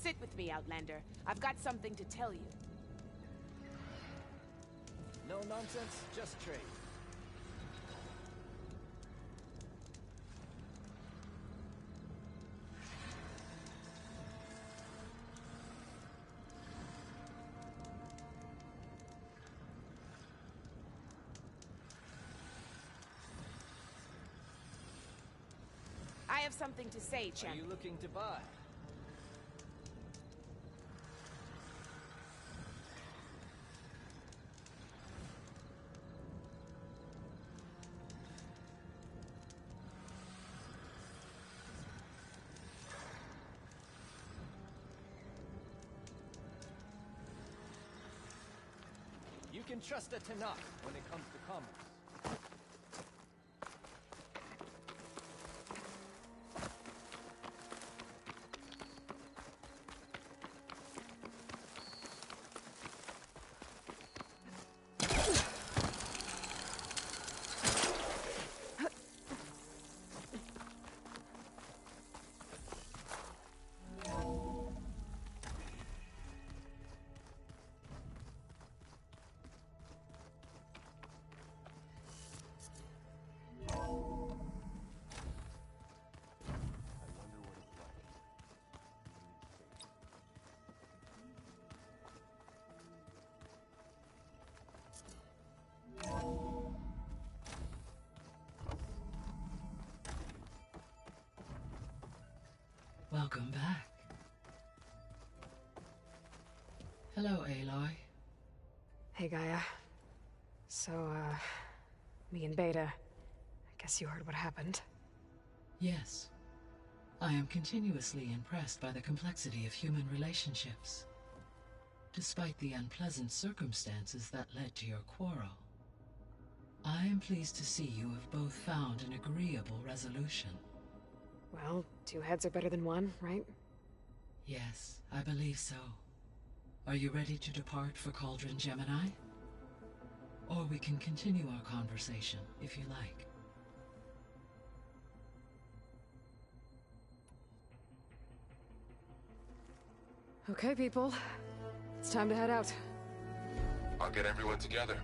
Sit with me, Outlander. I've got something to tell you. No nonsense, just trade. I have something to say, Are champion. you looking to buy? You can trust a Tenakth when it comes to commerce. Welcome back. Hello, Aloy. Hey, Gaia. So, me and Beta, I guess you heard what happened. Yes. I am continuously impressed by the complexity of human relationships. Despite the unpleasant circumstances that led to your quarrel, I am pleased to see you have both found an agreeable resolution. Well, two heads are better than one, right? Yes, I believe so. Are you ready to depart for Cauldron Gemini? Or we can continue our conversation, if you like. Okay, people. It's time to head out. I'll get everyone together.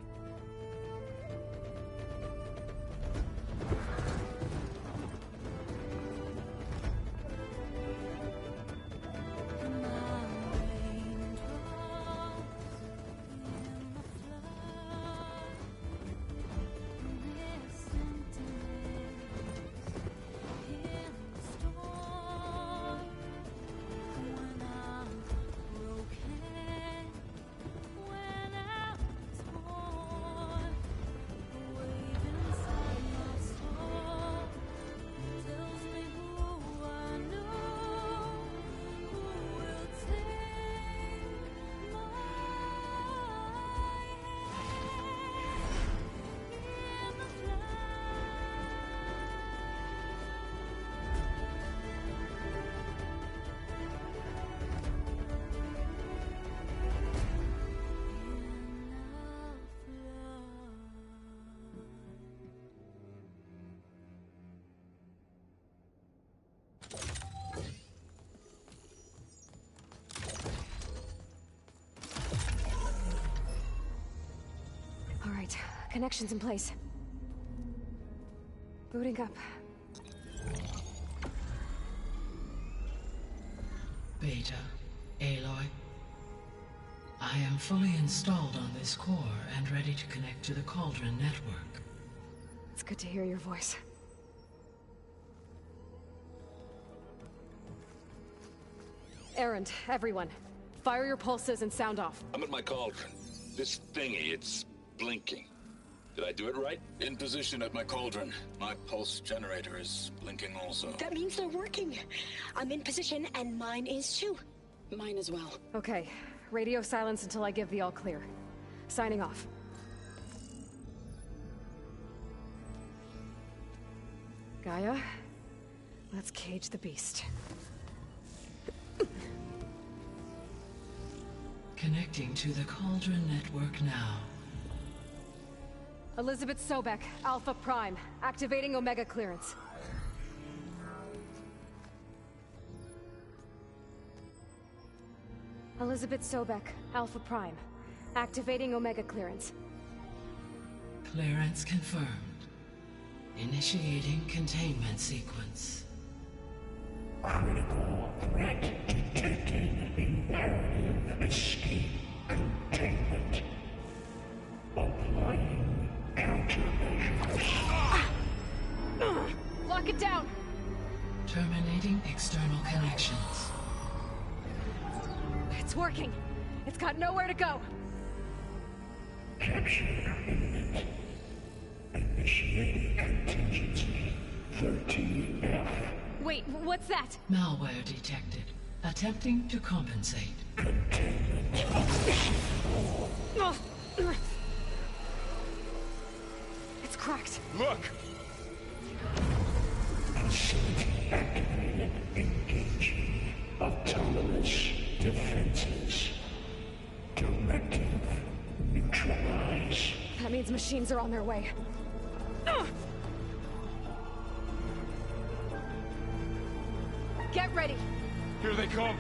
All right, connections in place. Booting up. Beta, Aloy. I am fully installed on this core and ready to connect to the Cauldron network. It's good to hear your voice. Erend, everyone. Fire your pulses and sound off. I'm at my cauldron. This thingy, it's blinking. Did I do it right? In position at my cauldron. My pulse generator is blinking also. That means they're working. I'm in position and mine is too. Mine as well. Okay, radio silence until I give the all clear. Signing off. Gaia, let's cage the beast. Connecting to the Cauldron network now. Elizabeth Sobek, Alpha Prime, activating Omega clearance. Elizabeth Sobek, Alpha Prime. Activating Omega clearance. Clearance confirmed. Initiating containment sequence. Critical threat detected. Imperative escape containment. Applying countermeasures. Lock it down! Terminating external connections. It's working! It's got nowhere to go! Capture imminent. Initiating contingency 13F. Wait, what's that? Malware detected. Attempting to compensate. Containment. It's cracked. Look! Facility activated. Engaging autonomous defenses. Directive. Neutralize. That means machines are on their way. Get ready! Here they come!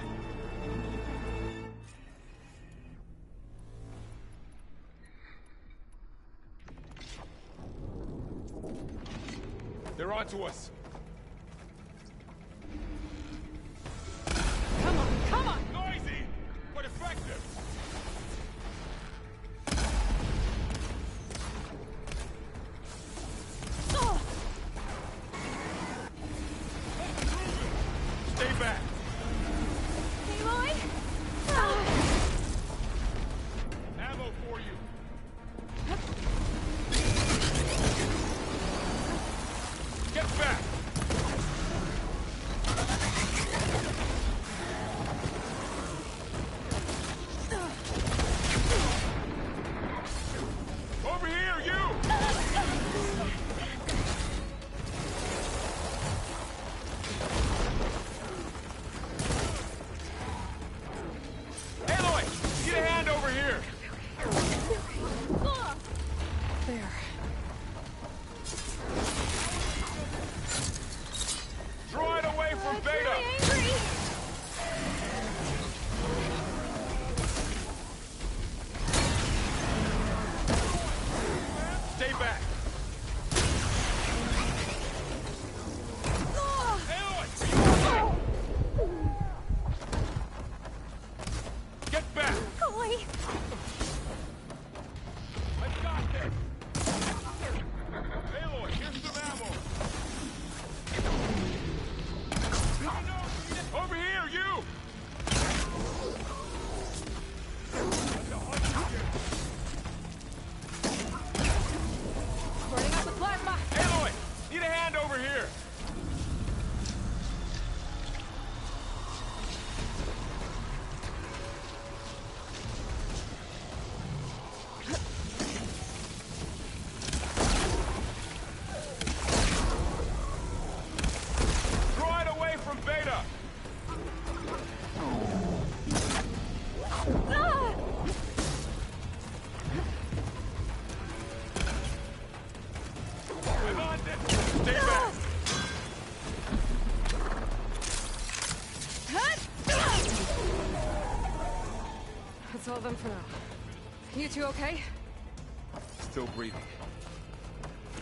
They're onto us! Come on, come on! Noisy, but effective! Oh! Stay back! Aloy? Ammo for you! Get back! Over here, you! Aloy, get a hand over here! There. Draw it away from Beta! Angry! Stay back! Aloy! Get back! Aloy! I've got this! Aloy, here's some ammo! Over here, you! Burning up the plasma! Aloy, need a hand over here! Draw it away from Beta! Ah! I'm on this! Stay back! That's all of them for now. You two okay? Still breathing.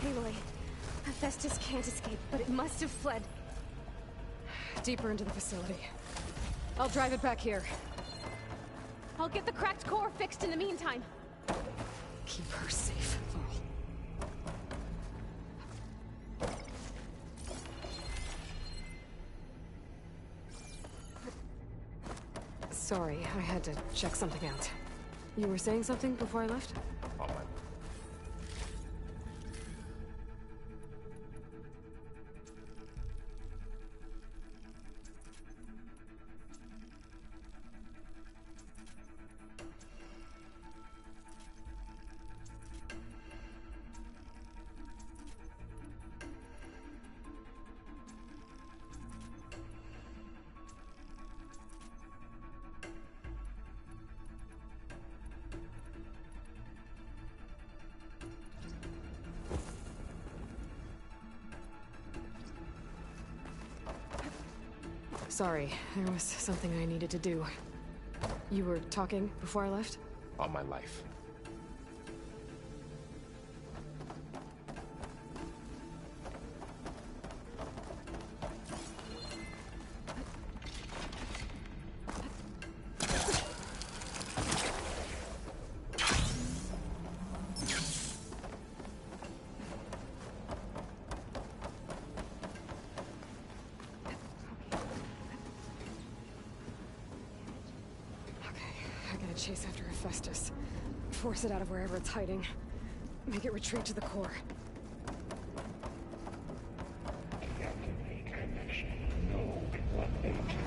Aloy, Hephaestus can't escape, but it must have fled. Deeper into the facility. I'll drive it back here. I'll get the cracked core fixed in the meantime. Keep her safe, Val. Sorry, I had to check something out. You were saying something before I left? On my way. Sorry, there was something I needed to do. You were talking before I left? All my life. I gotta chase after Hephaestus. Force it out of wherever it's hiding. Make it retreat to the core. Deactivate connection. Node 183.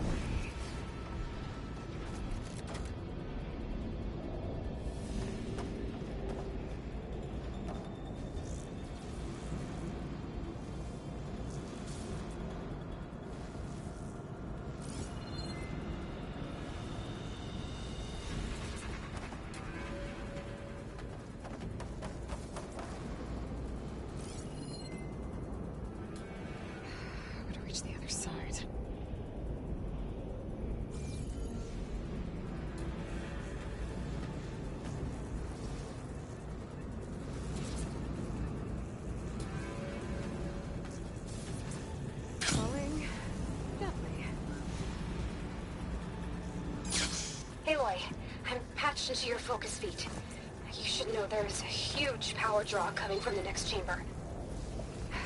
I'm gonna reach the other side. Falling gently. Aloy, I'm patched into your focus feed. You should know there's a huge power draw coming from the next chamber.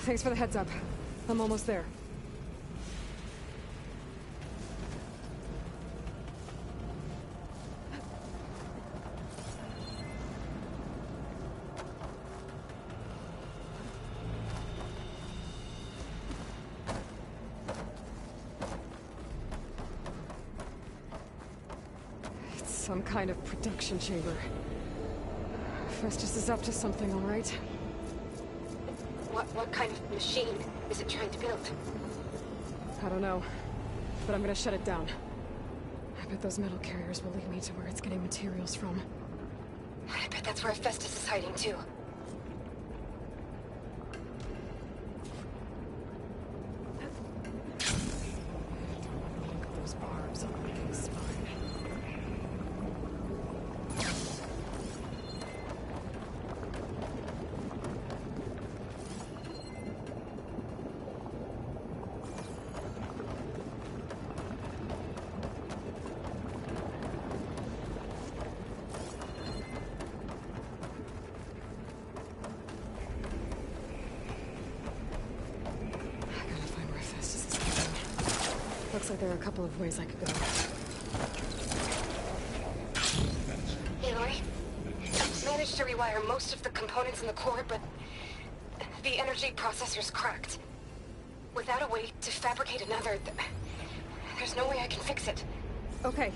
Thanks for the heads up. I'm almost there. It's some kind of production chamber. Festus is up to something, all right? What kind of machine is it trying to build? I don't know, but I'm gonna shut it down. I bet those metal carriers will lead me to where it's getting materials from. I bet that's where Hephaestus is hiding too. Look at those barbs on Lincoln's spine. I gotta find where Hephaestus is hiding. Looks like there are a couple of ways I could go. Aloy, I've managed to rewire most of the components in the core, but the energy processor's cracked. Without a way to fabricate another, there's no way I can fix it. Okay,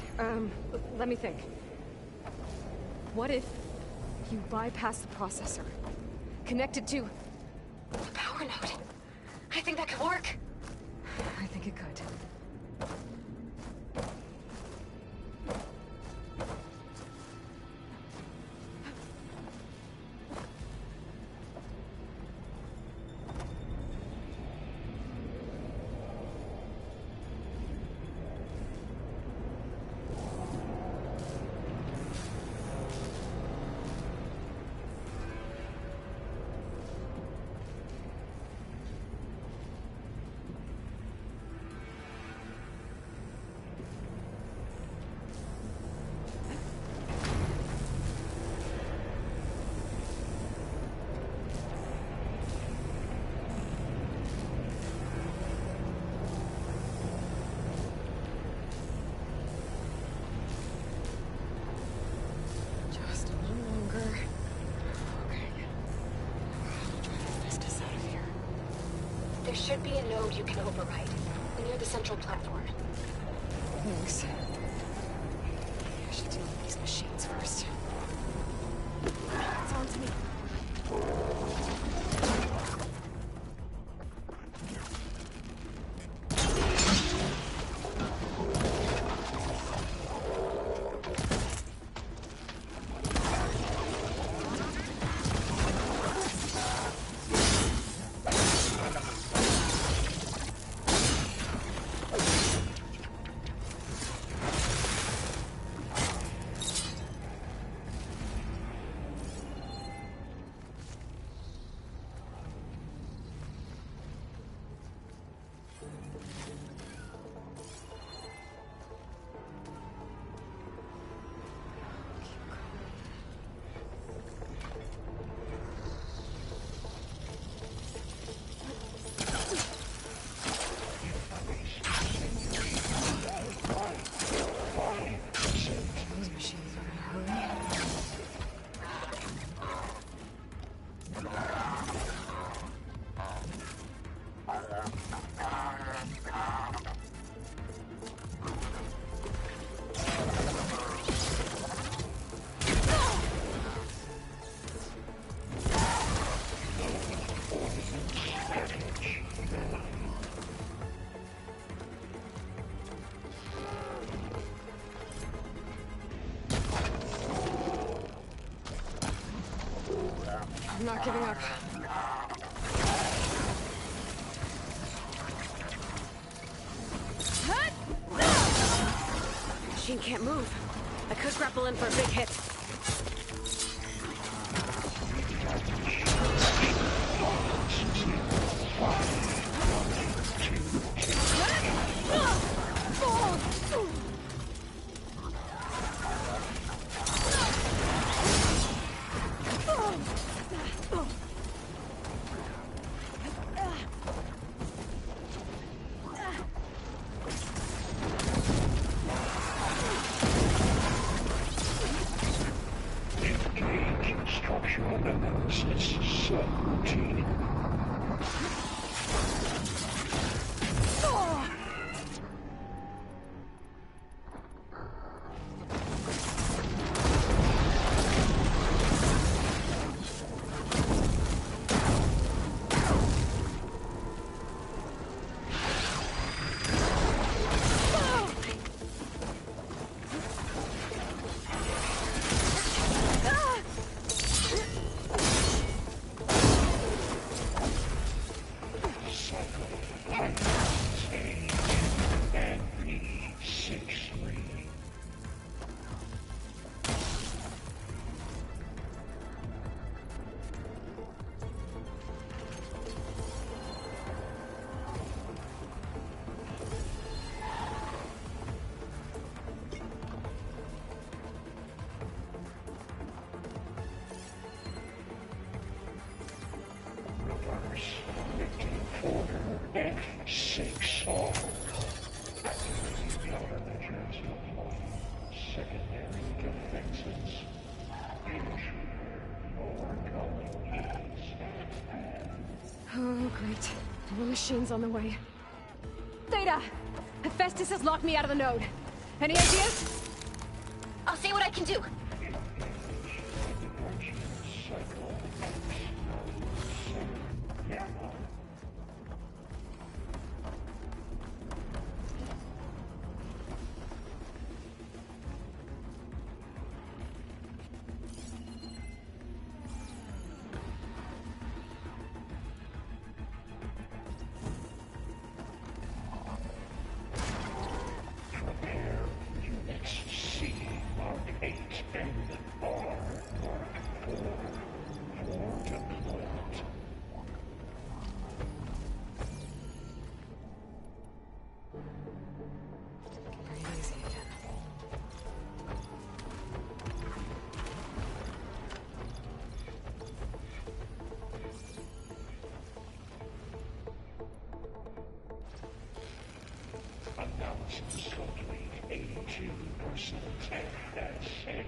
let me think. What if you bypass the processor? Connect it to... The power node. I think that could work. I think it could. Just a little longer. Okay. I'll drive Hephaestus out of here. There should be a node you can override, near the central platform. Thanks. I should deal with these machines first. It's on to me. I'm not giving up. Machine can't move. I could grapple in for a big hit. Structural analysis subroutine. F6 all. Countermeasures deployed. Secondary defenses. Your coming is at hand. Oh, great. More machines on the way. Theta! Hephaestus has locked me out of the node. Any ideas? I'll see what I can do. Prepare units C Mark 8 and R Mark 4 for deployment. Breathe easy again. Analysis complete. 82% FSA.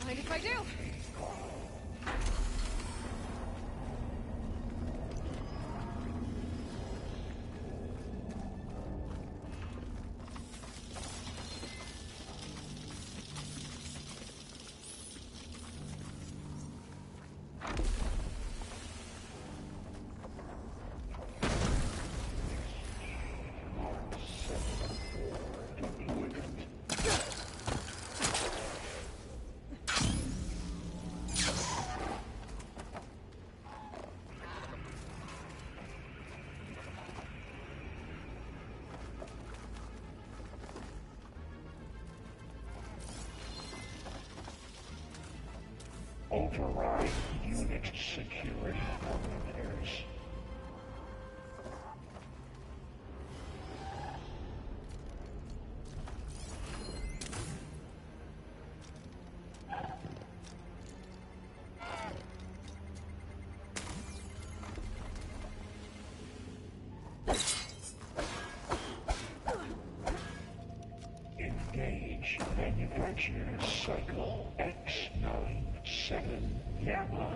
Mind if I do? Override unit security parameters. Engage manufacturer's cycle X97 Gamma.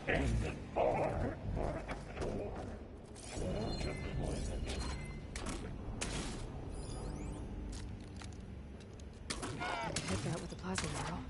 And R Mark IV for deployment. Hit that with the plasma barrel.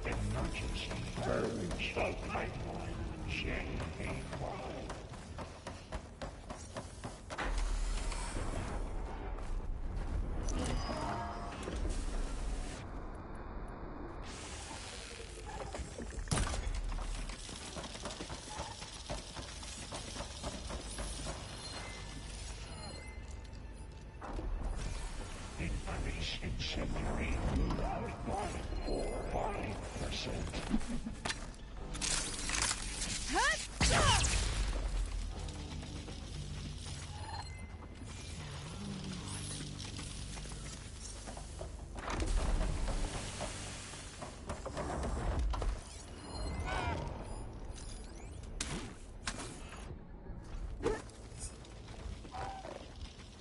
Emergency purge of pipeline J-A-Y. Increase incendiary load by 5%.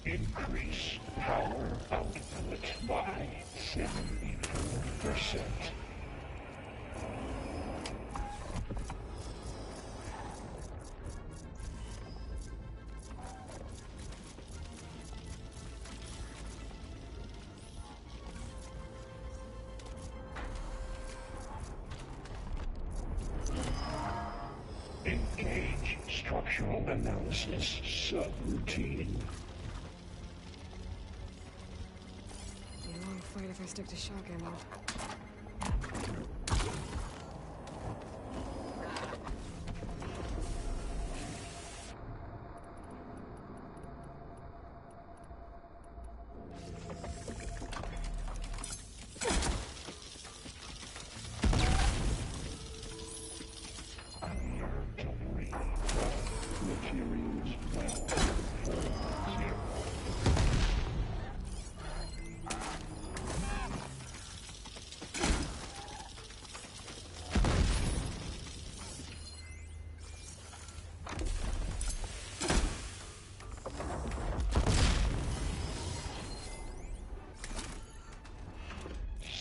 Increase power output by 74%. Engage structural analysis subroutine. Be a long fight if I stick to shock ammo. Materials well 4-0.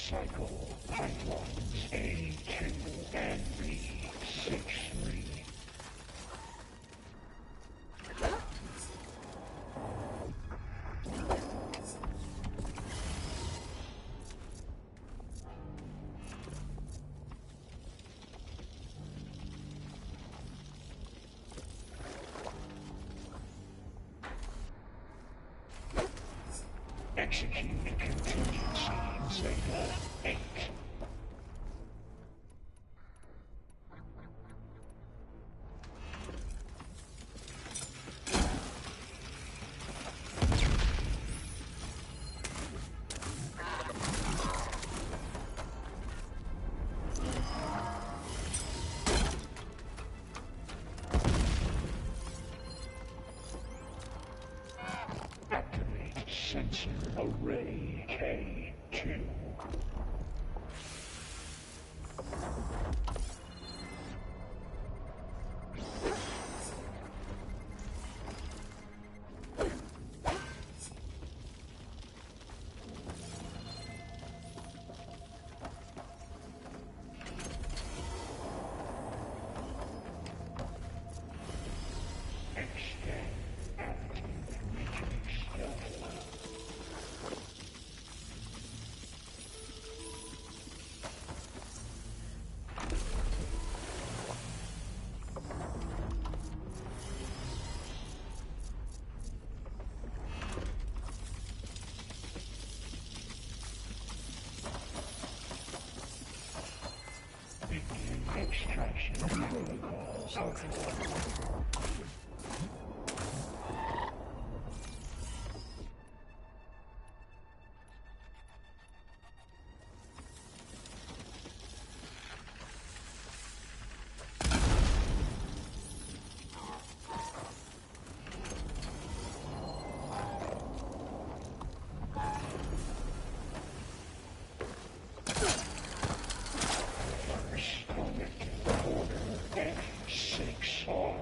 Cycle pipelines A2 and B63. Execute contingency Zeta 8. Activate sensor array K2. Extend active matrix stealth. Begin extraction protocol. F6R.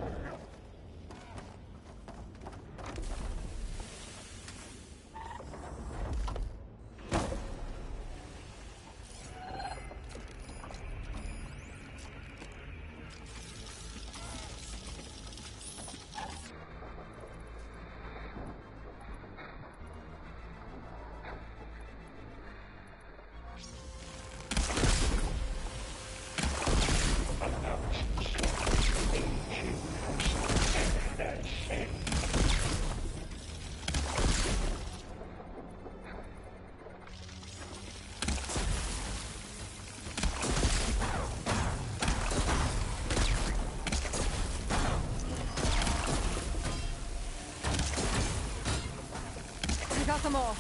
I got them all.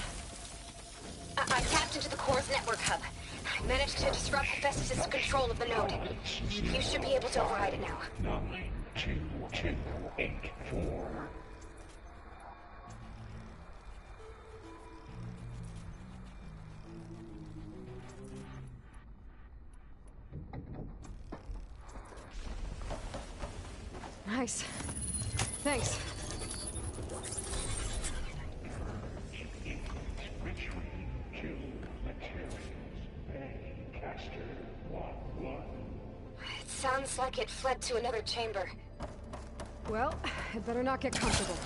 I tapped into the core's network hub. I managed to disrupt Hephaestus' control of the node. You should be able to override it now. 92284. Nice. Thanks. Retreat to materials. Caster 1-1. It sounds like it fled to another chamber. Well, I'd better not get comfortable.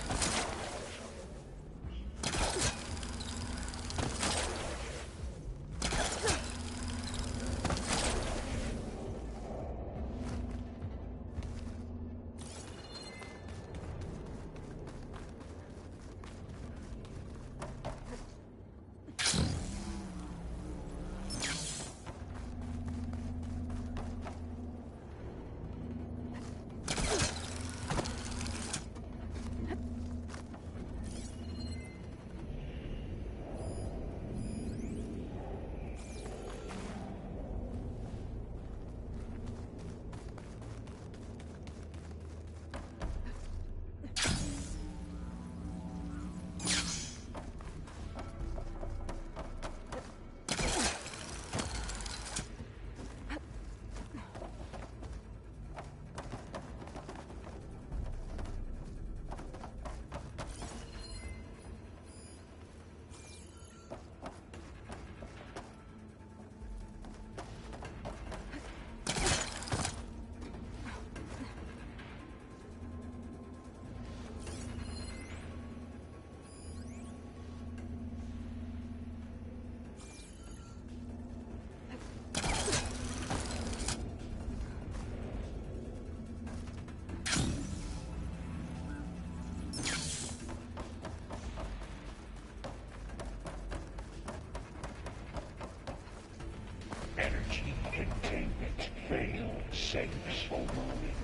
Safe for moment.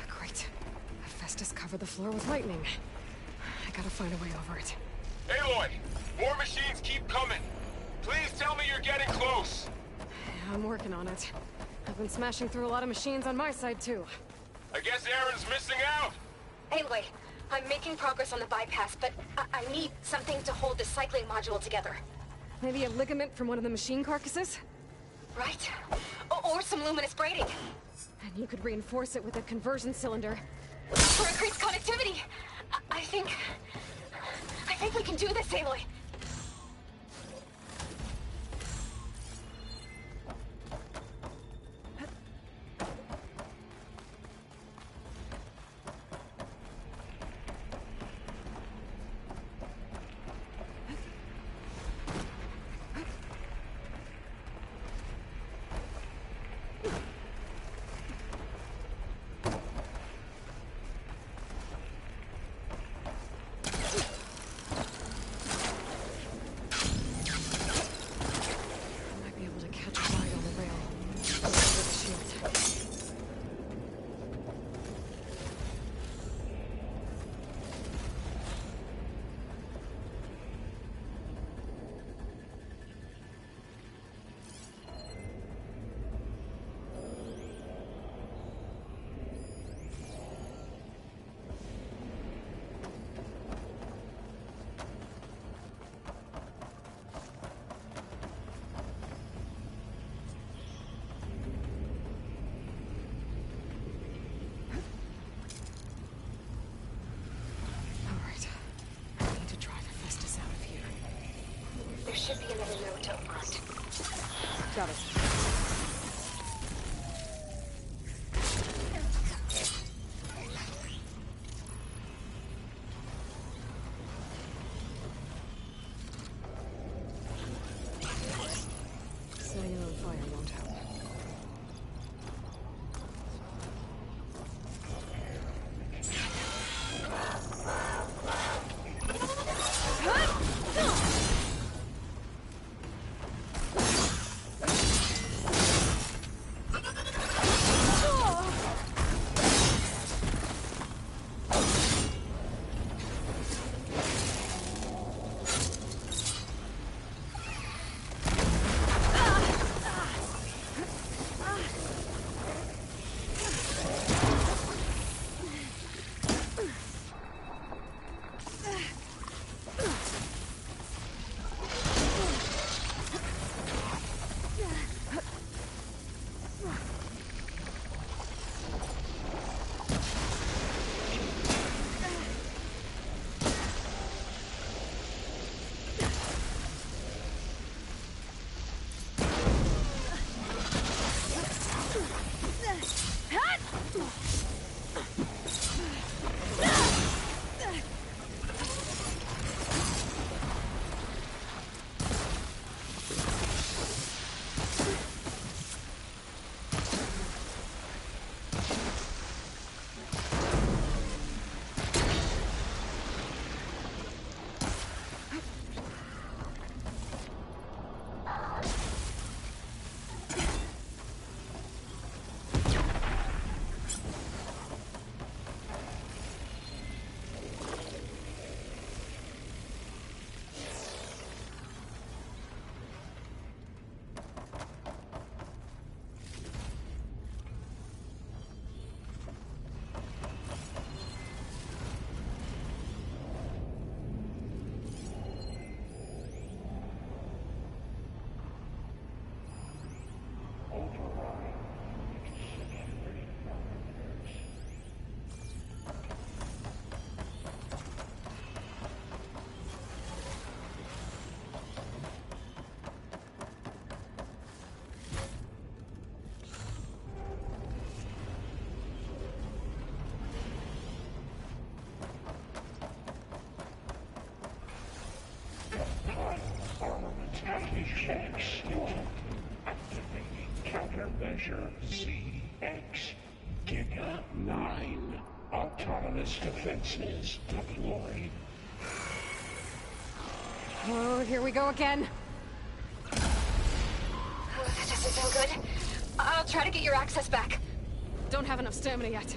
Great. Hephaestus covered the floor with lightning. I gotta find a way over it. Aloy! More machines keep coming! Please tell me you're getting close! Yeah, I'm working on it. I've been smashing through a lot of machines on my side, too. I guess Aaron's missing out! Aloy, I'm making progress on the bypass, but I need something to hold the cycling module together. Maybe a ligament from one of the machine carcasses? Right? Or some luminous braiding. And you could reinforce it with a conversion cylinder. For increased connectivity! I think we can do this, Aloy. Should be another note up front. Got it. Setting it on fire won't help. Checks. Activating countermeasure ZX. Giga 9. Autonomous defenses deployed. Oh, here we go again. Oh, that doesn't sound good. I'll try to get your access back. Don't have enough stamina yet.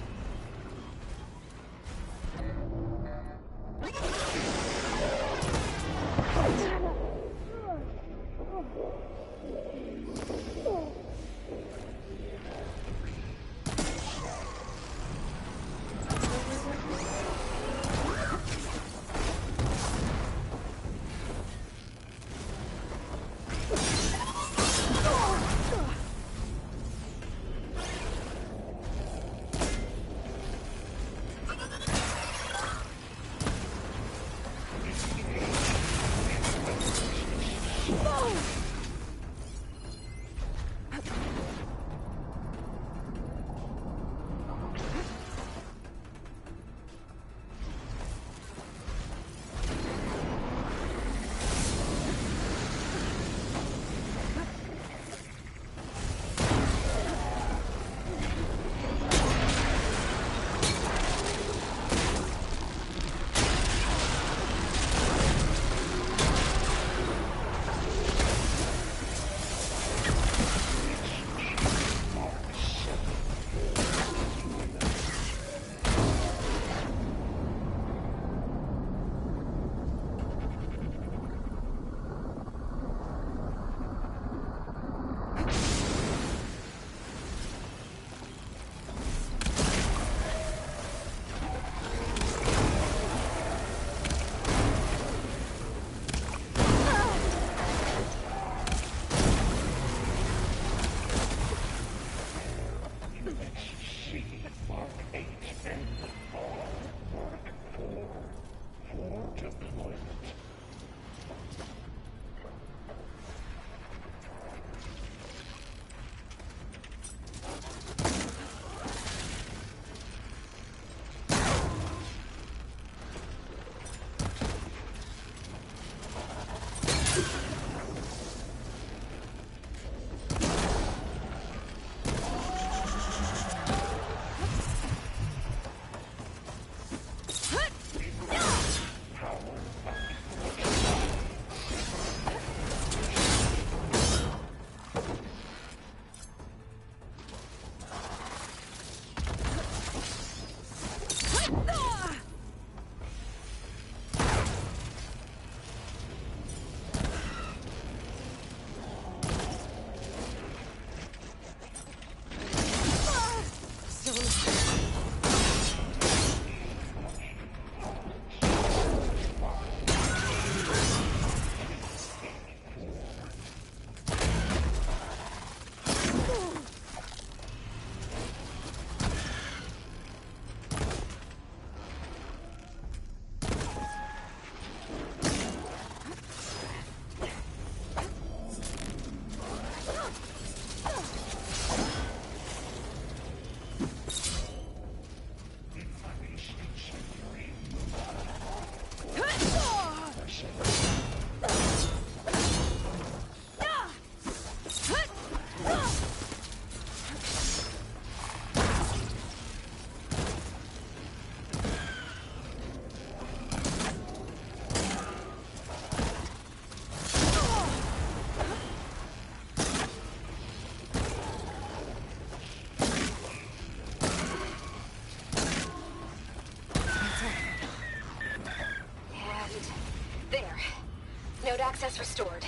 Node access restored.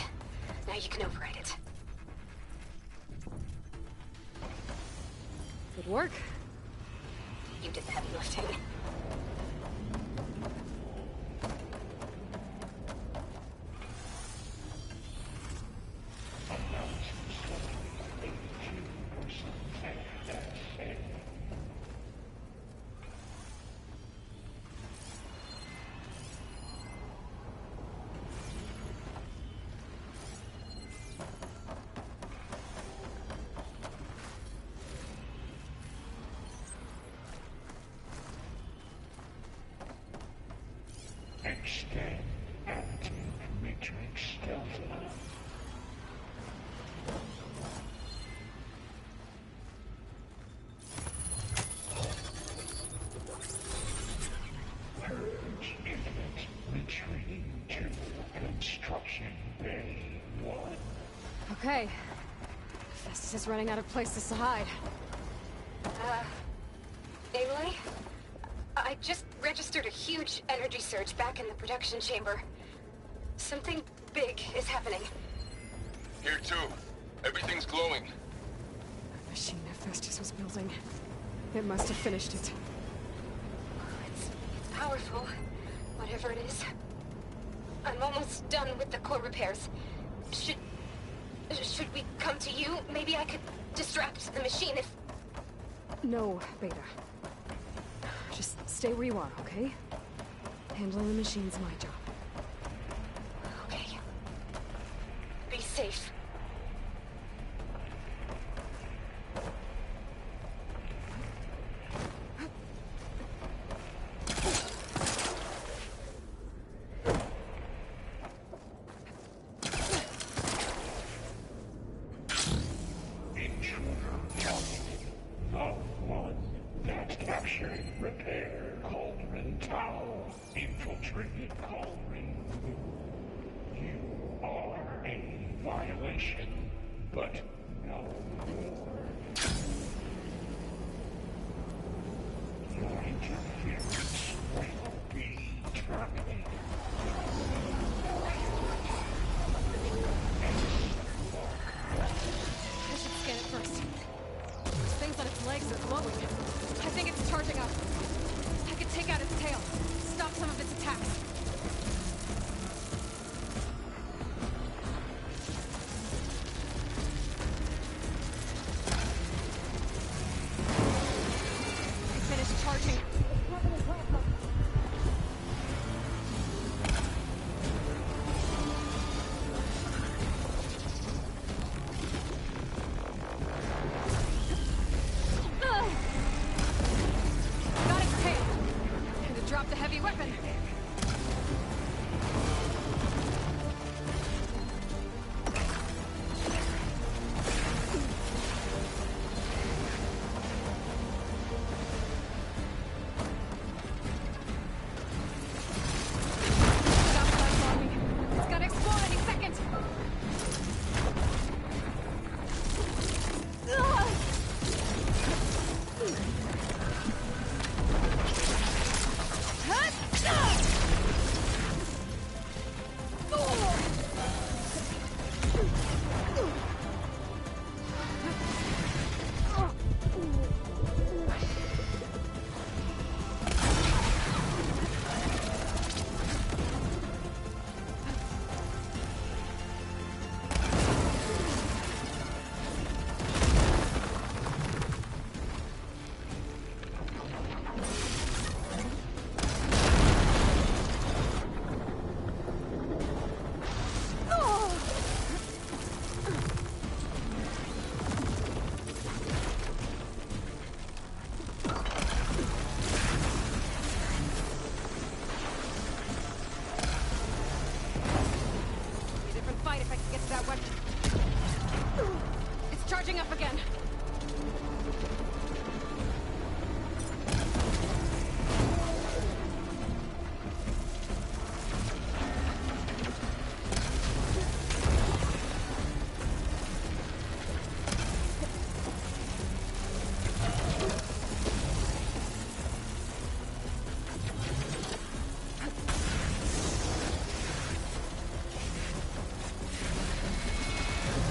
Now you can override it. Good work. You did the heavy lifting. Extend active matrix delta. Purge imminent. Retreating to construction bay 1. Okay. Hephaestus is running out of places to hide. Aloy? I just registered a huge energy surge back in the production chamber. Something big is happening. Here too. Everything's glowing. The machine Hephaestus was building. It must have finished it. It's powerful, whatever it is. I'm almost done with the core repairs. Should we come to you? Maybe I could distract the machine if... No, Beta. Just stay where you are, okay? Handling the machine's my job. Okay. Be safe. Captured, repaired Cauldron Tower. Infiltrated Cauldron. You are a violation, but no more. Your interference will be terminated. I should scan it first. Those things on its legs are glowing. I think it's charging up. I could take out its tail, stop some of its attacks. I finished charging. Got its tail. And it dropped a heavy weapon. Stop lights on me. It's gonna explode any second. A different fight if I can get to that weapon. It's charging up again.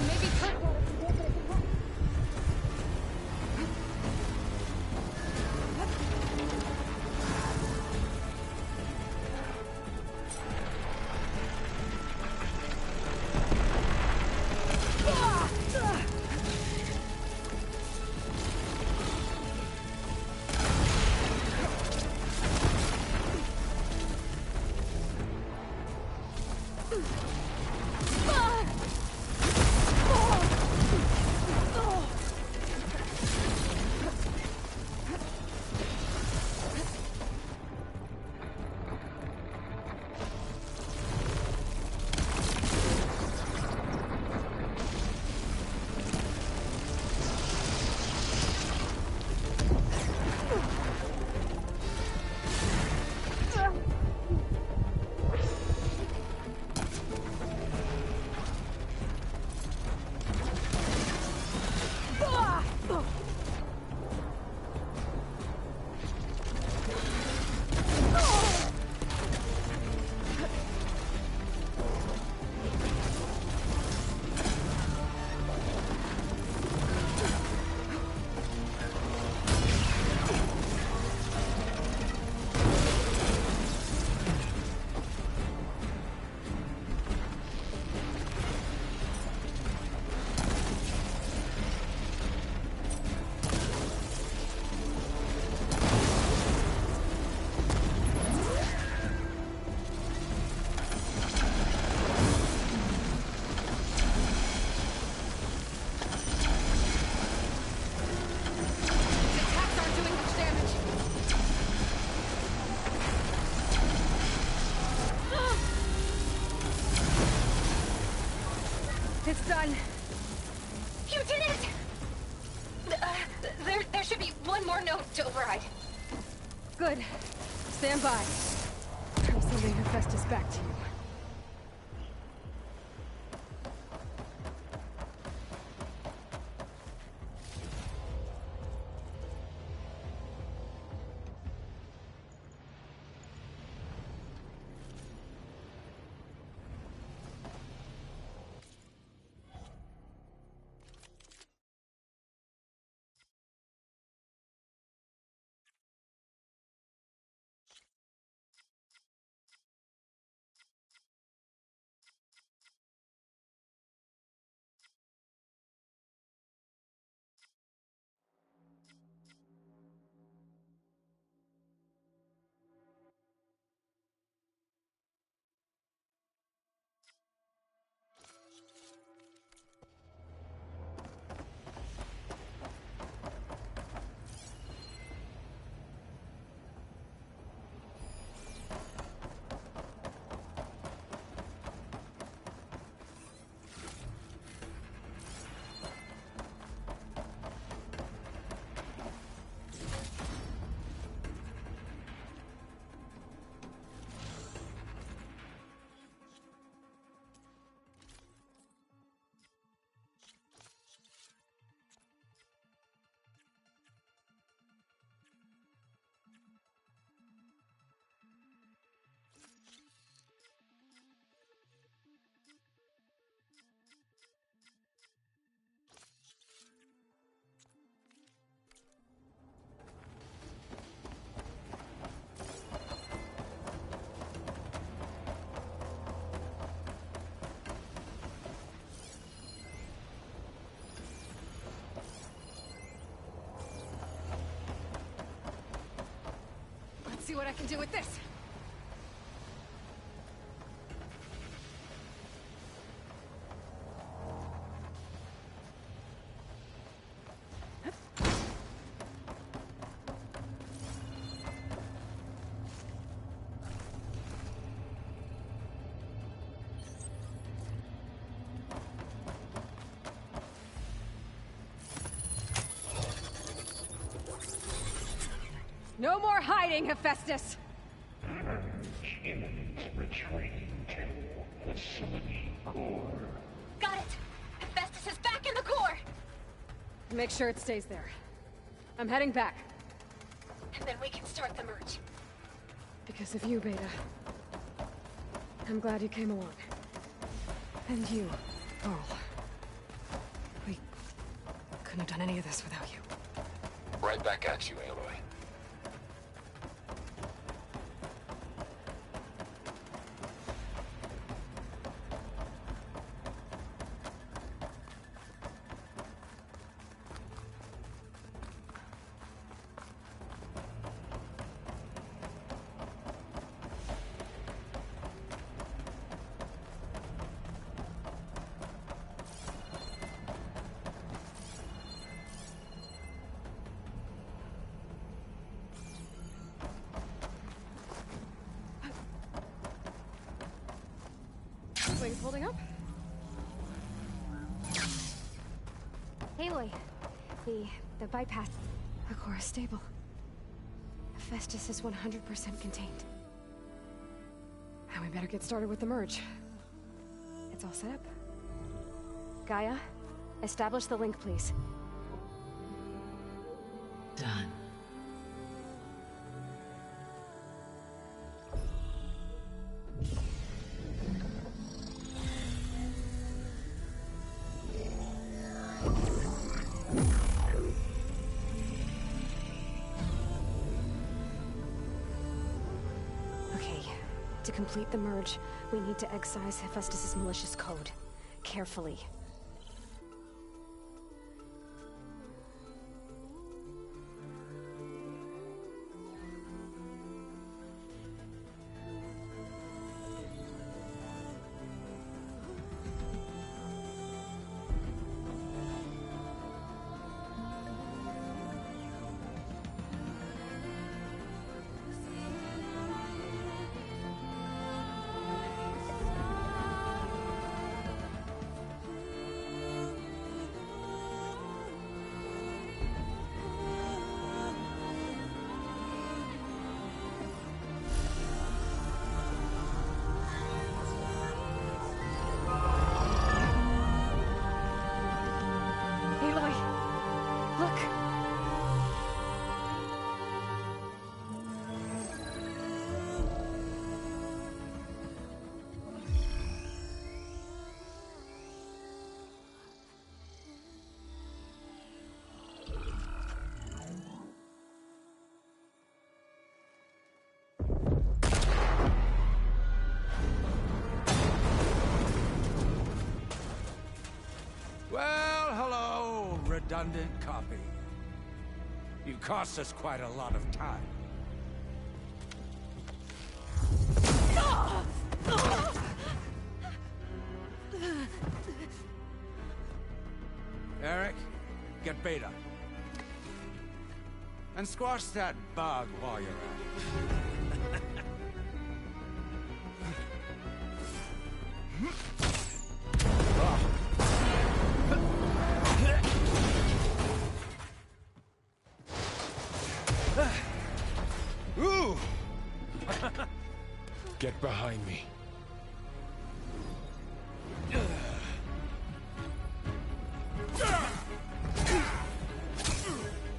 Maybe It's done. You did it! There should be one more note to override. Good. Stand by. I'm sending Hephaestus back to you. See what I can do with this. No more hiding, Hephaestus! Humans retreating to facility core. Got it! Hephaestus is back in the core! Make sure it stays there. I'm heading back. And then we can start the merge. Because of you, Beta. I'm glad you came along. And you, Pearl. We couldn't have done any of this without you. Right back at you, Aloy. Wings holding up? Aloy, the bypass. The core is stable. Hephaestus is 100% contained. And we better get started with the merge. It's all set up. Gaia, establish the link, please. Done. To complete the merge, we need to excise Hephaestus' malicious code. Carefully. redundant copy. You cost us quite a lot of time. Eric, get Beta. And squash that bug while you're at it. Ooh! Get behind me.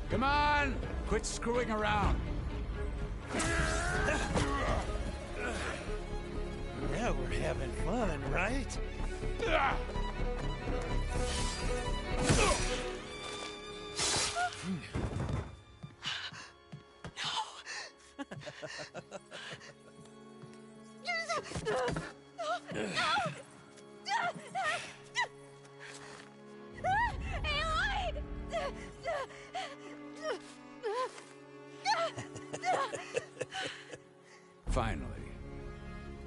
Come on! Quit screwing around. Now we're having fun, right? Finally.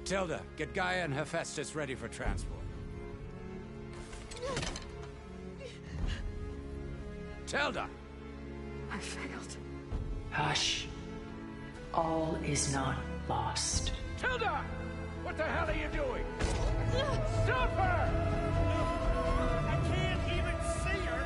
Tilda, get Gaia and Hephaestus ready for transport. Tilda! I failed. Hush. All is not lost. Tilda! What the hell are you doing? Stop her! I can't even see her!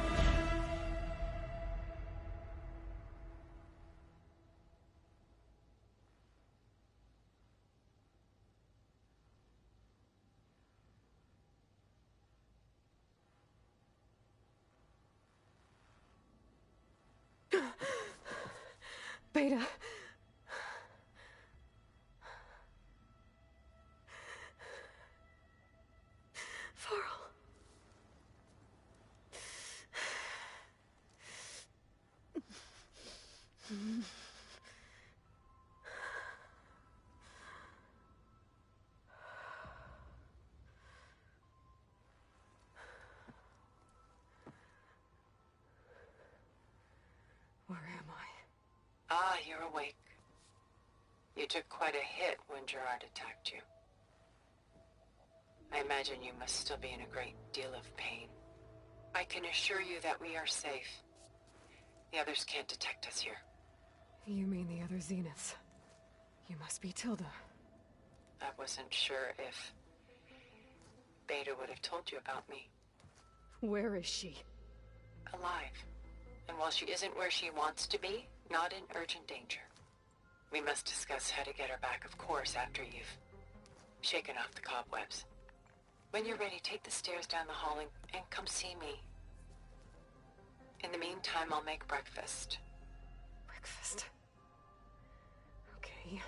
Beta. Varl. Where am I? Ah, you're awake. You took quite a hit when Gerard attacked you. I imagine you must still be in a great deal of pain. I can assure you that we are safe. The others can't detect us here. You mean the other Zeniths? You must be Tilda. I wasn't sure if Beta would have told you about me. Where is she? Alive. And while she isn't where she wants to be, not in urgent danger. We must discuss how to get her back, of course, after you've shaken off the cobwebs. When you're ready, take the stairs down the hall and come see me. In the meantime, I'll make breakfast. Breakfast. Okay.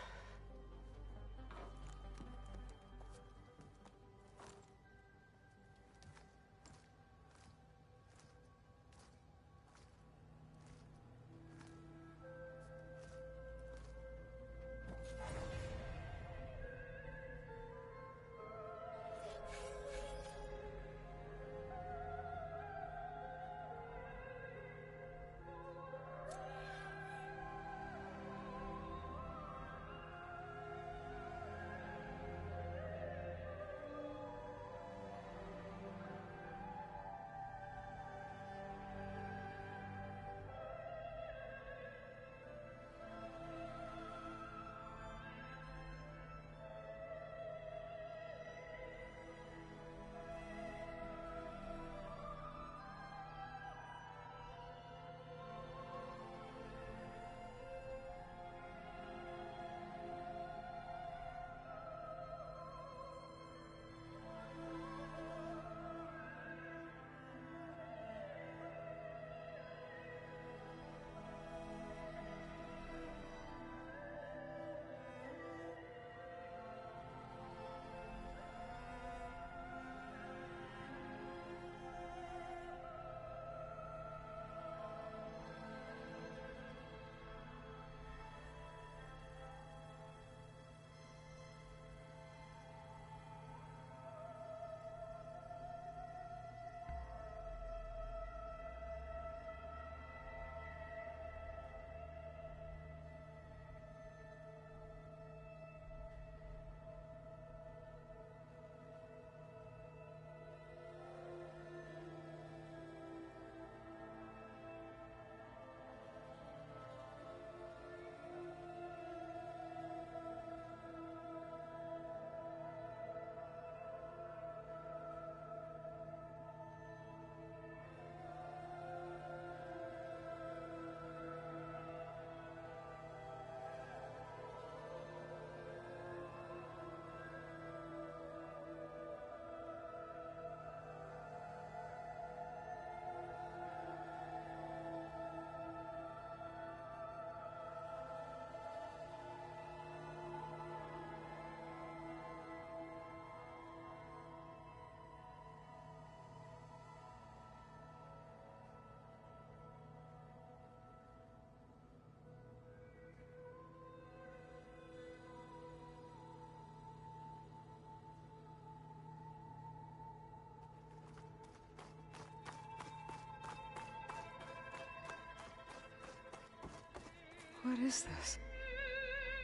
What is this?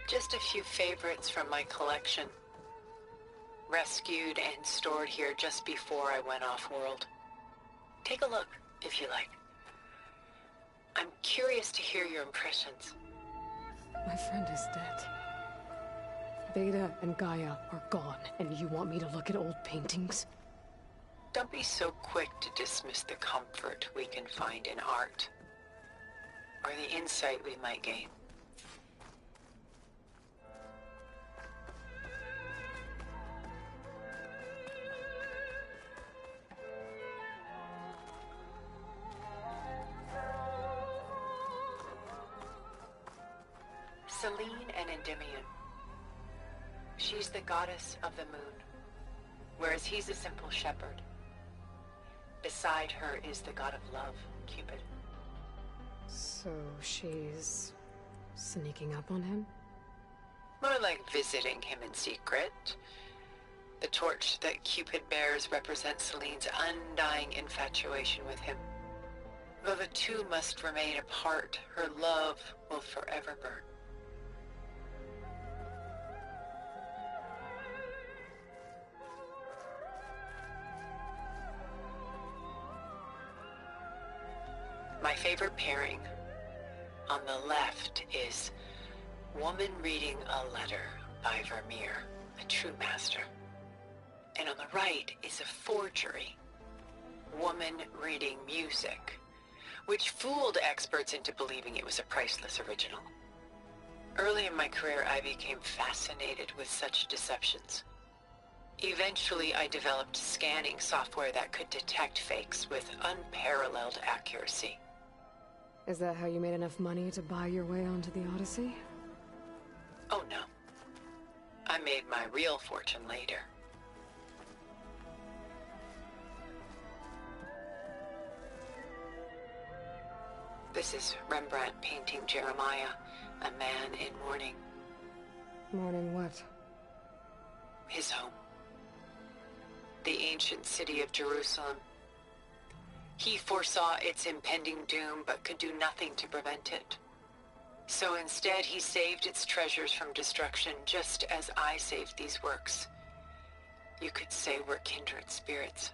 Just a few favorites from my collection. Rescued and stored here just before I went off-world. Take a look, if you like. I'm curious to hear your impressions. My friend is dead. Beta and Gaia are gone, and you want me to look at old paintings? Don't be so quick to dismiss the comfort we can find in art, or the insight we might gain. Selene and Endymion. She's the goddess of the moon, whereas he's a simple shepherd. Beside her is the god of love, Cupid. So she's sneaking up on him? More like visiting him in secret. The torch that Cupid bears represents Selene's undying infatuation with him. Though the two must remain apart, her love will forever burn. My favorite pairing on the left is Woman Reading a Letter by Vermeer, a true master. And on the right is a forgery, Woman Reading Music, which fooled experts into believing it was a priceless original. Early in my career, I became fascinated with such deceptions. Eventually, I developed scanning software that could detect fakes with unparalleled accuracy. Is that how you made enough money to buy your way onto the Odyssey? Oh no. I made my real fortune later. This is Rembrandt painting Jeremiah, a man in mourning. Mourning what? His home. The ancient city of Jerusalem. He foresaw its impending doom, but could do nothing to prevent it. So instead, he saved its treasures from destruction, just as I saved these works. You could say we're kindred spirits.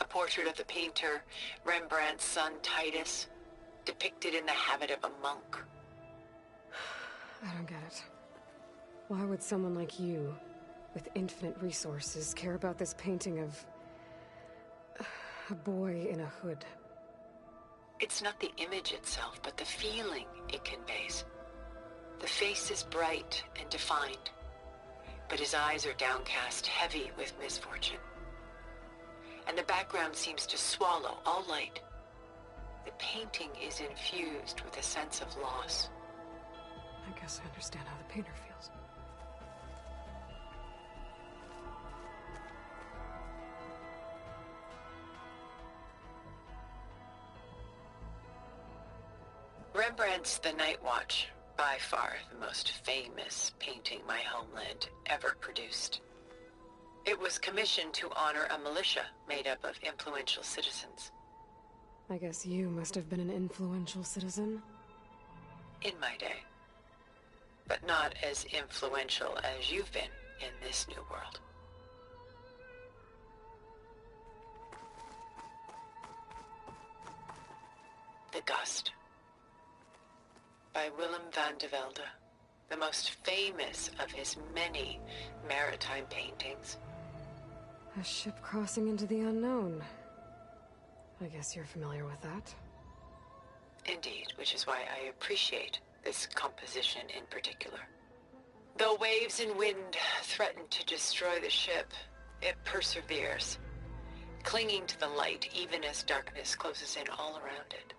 A portrait of the painter, Rembrandt's son Titus, depicted in the habit of a monk. I don't get it. Why would someone like you, with infinite resources, care about this painting of a boy in a hood? It's not the image itself, but the feeling it conveys. The face is bright and defined, but his eyes are downcast, heavy with misfortune. And the background seems to swallow all light. The painting is infused with a sense of loss. I guess I understand how the painter feels. Rembrandt's The Night Watch, by far the most famous painting my homeland ever produced. It was commissioned to honor a militia made up of influential citizens. I guess you must have been an influential citizen? In my day. But not as influential as you've been in this new world. The Gust, by Willem van de Velde, the most famous of his many maritime paintings. A ship crossing into the unknown. I guess you're familiar with that. Indeed, which is why I appreciate this composition in particular. Though waves and wind threaten to destroy the ship, it perseveres, clinging to the light even as darkness closes in all around it.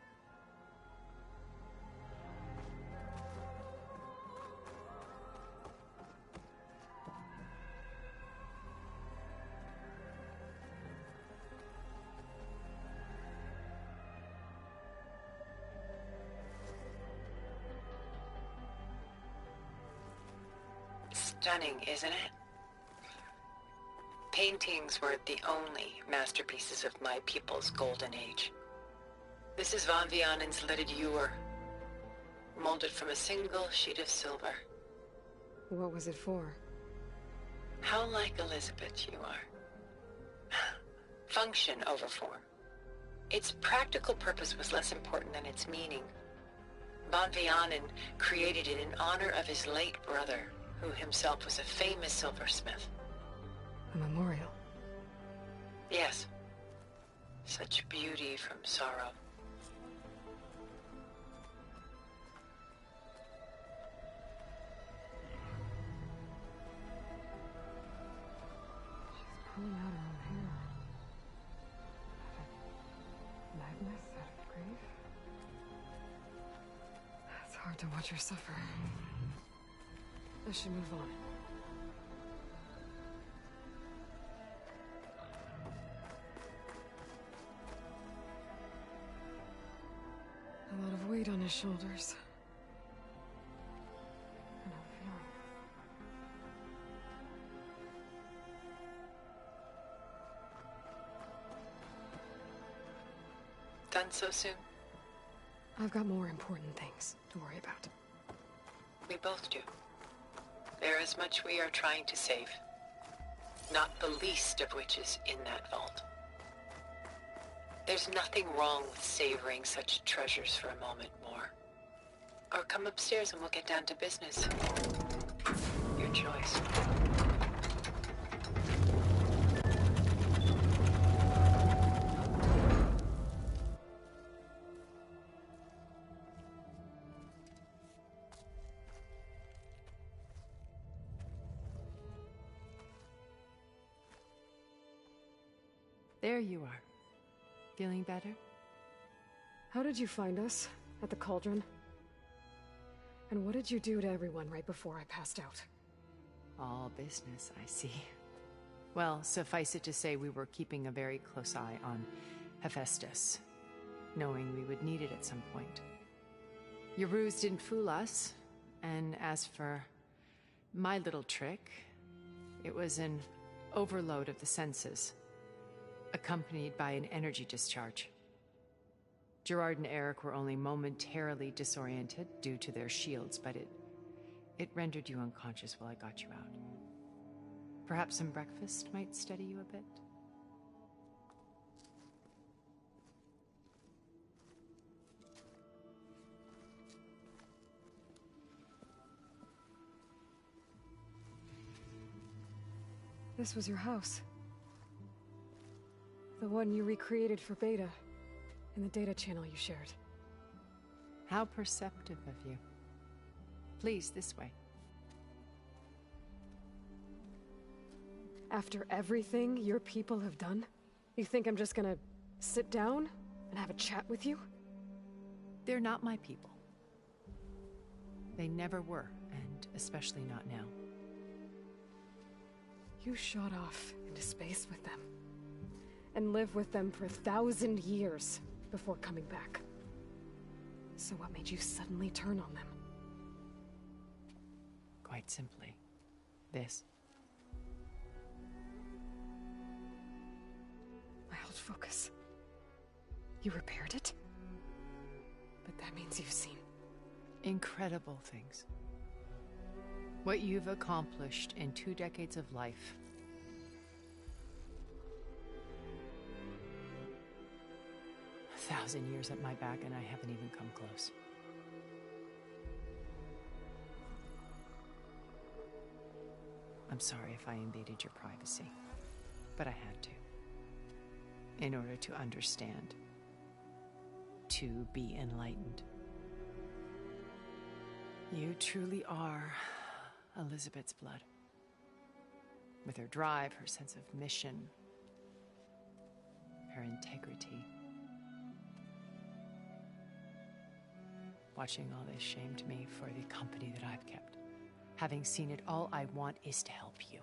Stunning, isn't it? paintings were the only masterpieces of my people's golden age. This is Von Vianen's leaded ewer, molded from a single sheet of silver. What was it for? How like Elizabeth you are. Function over form. Its practical purpose was less important than its meaning. Von Vianen created it in honor of his late brother, who himself was a famous silversmith. A memorial? Yes. Such beauty from sorrow. Pulling out her own hair. Madness out of grief. It's hard to watch her suffer. I should move on. A lot of weight on his shoulders. And I'm feeling Done so soon? I've got more important things to worry about. We both do. There is much we are trying to save. Not the least of which is in that vault. There's nothing wrong with savoring such treasures for a moment more. Or come upstairs and we'll get down to business. Your choice. There you are. Feeling better? How did you find us? At the Cauldron? And what did you do to everyone right before I passed out? All business, I see. Well, suffice it to say we were keeping a very close eye on Hephaestus, knowing we would need it at some point. Your ruse didn't fool us, and as for my little trick, it was an overload of the senses, accompanied by an energy discharge. Gerard and Eric were only momentarily disoriented due to their shields, but it rendered you unconscious while I got you out. Perhaps some breakfast might steady you a bit? This was your house. The one you recreated for Beta, in the data channel you shared. How perceptive of you. Please, this way. After everything your people have done, you think I'm just gonna sit down and have a chat with you? They're not my people. They never were, and especially not now. You shot off into space with them, and lived with them for 1,000 years before coming back. So what made you suddenly turn on them? Quite simply, this. My old focus. You repaired it? But that means you've seen... incredible things. What you've accomplished in 2 decades of life. A 1,000 years at my back and I haven't even come close. I'm sorry if I invaded your privacy, but I had to. In order to understand. To be enlightened. You truly are Elizabeth's blood. With her drive, her sense of mission, her integrity. Watching all this shamed me for the company that I've kept. Having seen it, all I want is to help you.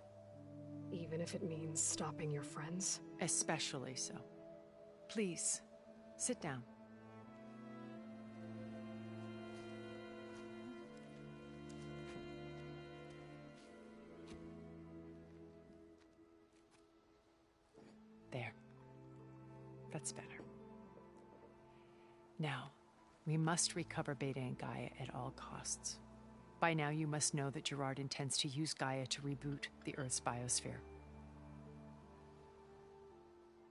Even if it means stopping your friends? Especially so. Please, sit down. That's better. Now, we must recover Beta and Gaia at all costs. By now, you must know that Gerard intends to use Gaia to reboot the Earth's biosphere.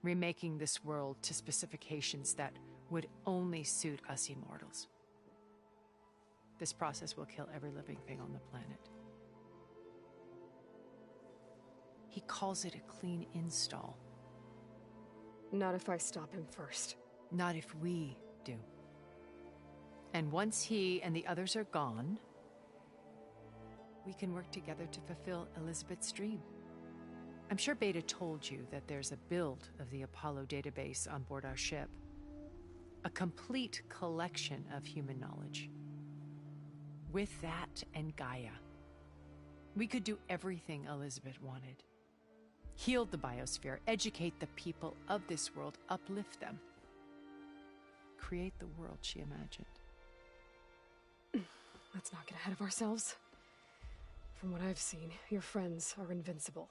Remaking this world to specifications that would only suit us immortals. This process will kill every living thing on the planet. He calls it a clean install. Not if I stop him first. Not if we do. And once he and the others are gone, we can work together to fulfill Elizabeth's dream. I'm sure Beta told you that there's a build of the Apollo database on board our ship. A complete collection of human knowledge. With that and Gaia, we could do everything Elizabeth wanted. Heal the biosphere, educate the people of this world, uplift them. Create the world she imagined. Let's not get ahead of ourselves. From what I've seen, your friends are invincible.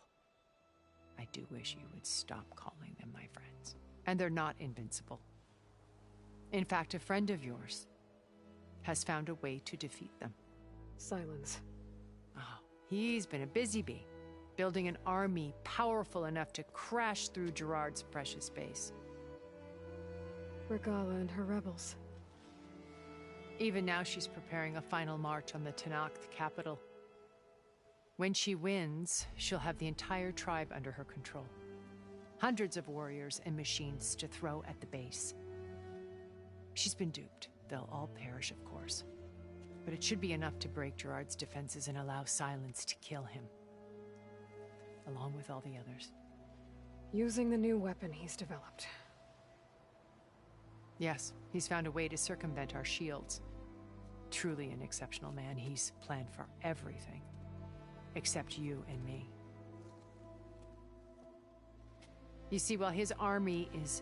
I do wish you would stop calling them my friends. And they're not invincible. In fact, a friend of yours has found a way to defeat them. Silence. Oh, he's been a busy bee, building an army powerful enough to crash through Gerard's precious base. Regala and her rebels. Even now, she's preparing a final march on the Tenakth capital. When she wins, she'll have the entire tribe under her control. Hundreds of warriors and machines to throw at the base. She's been duped. They'll all perish, of course. But it should be enough to break Gerard's defenses and allow Silence to kill him. Along with all the others. Using the new weapon he's developed. Yes, he's found a way to circumvent our shields. Truly an exceptional man. He's planned for everything. Except you and me. You see, while his army is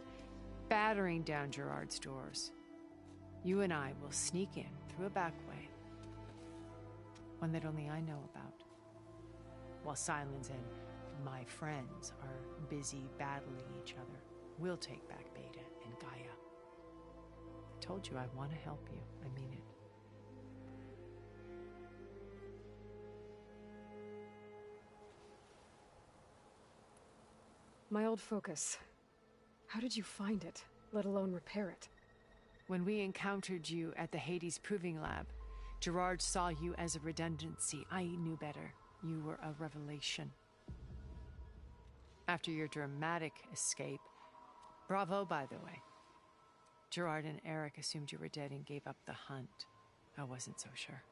battering down Gerard's doors, you and I will sneak in through a back way. One that only I know about. While Silence and my friends are busy battling each other, we'll take back Beta and Gaia. I told you I want to help you. I mean it. My old focus. How did you find it, let alone repair it? When we encountered you at the Hades Proving Lab, Gerard saw you as a redundancy. I knew better. You were a revelation. After your dramatic escape, bravo, by the way. Gerard and Eric assumed you were dead and gave up the hunt. I wasn't so sure.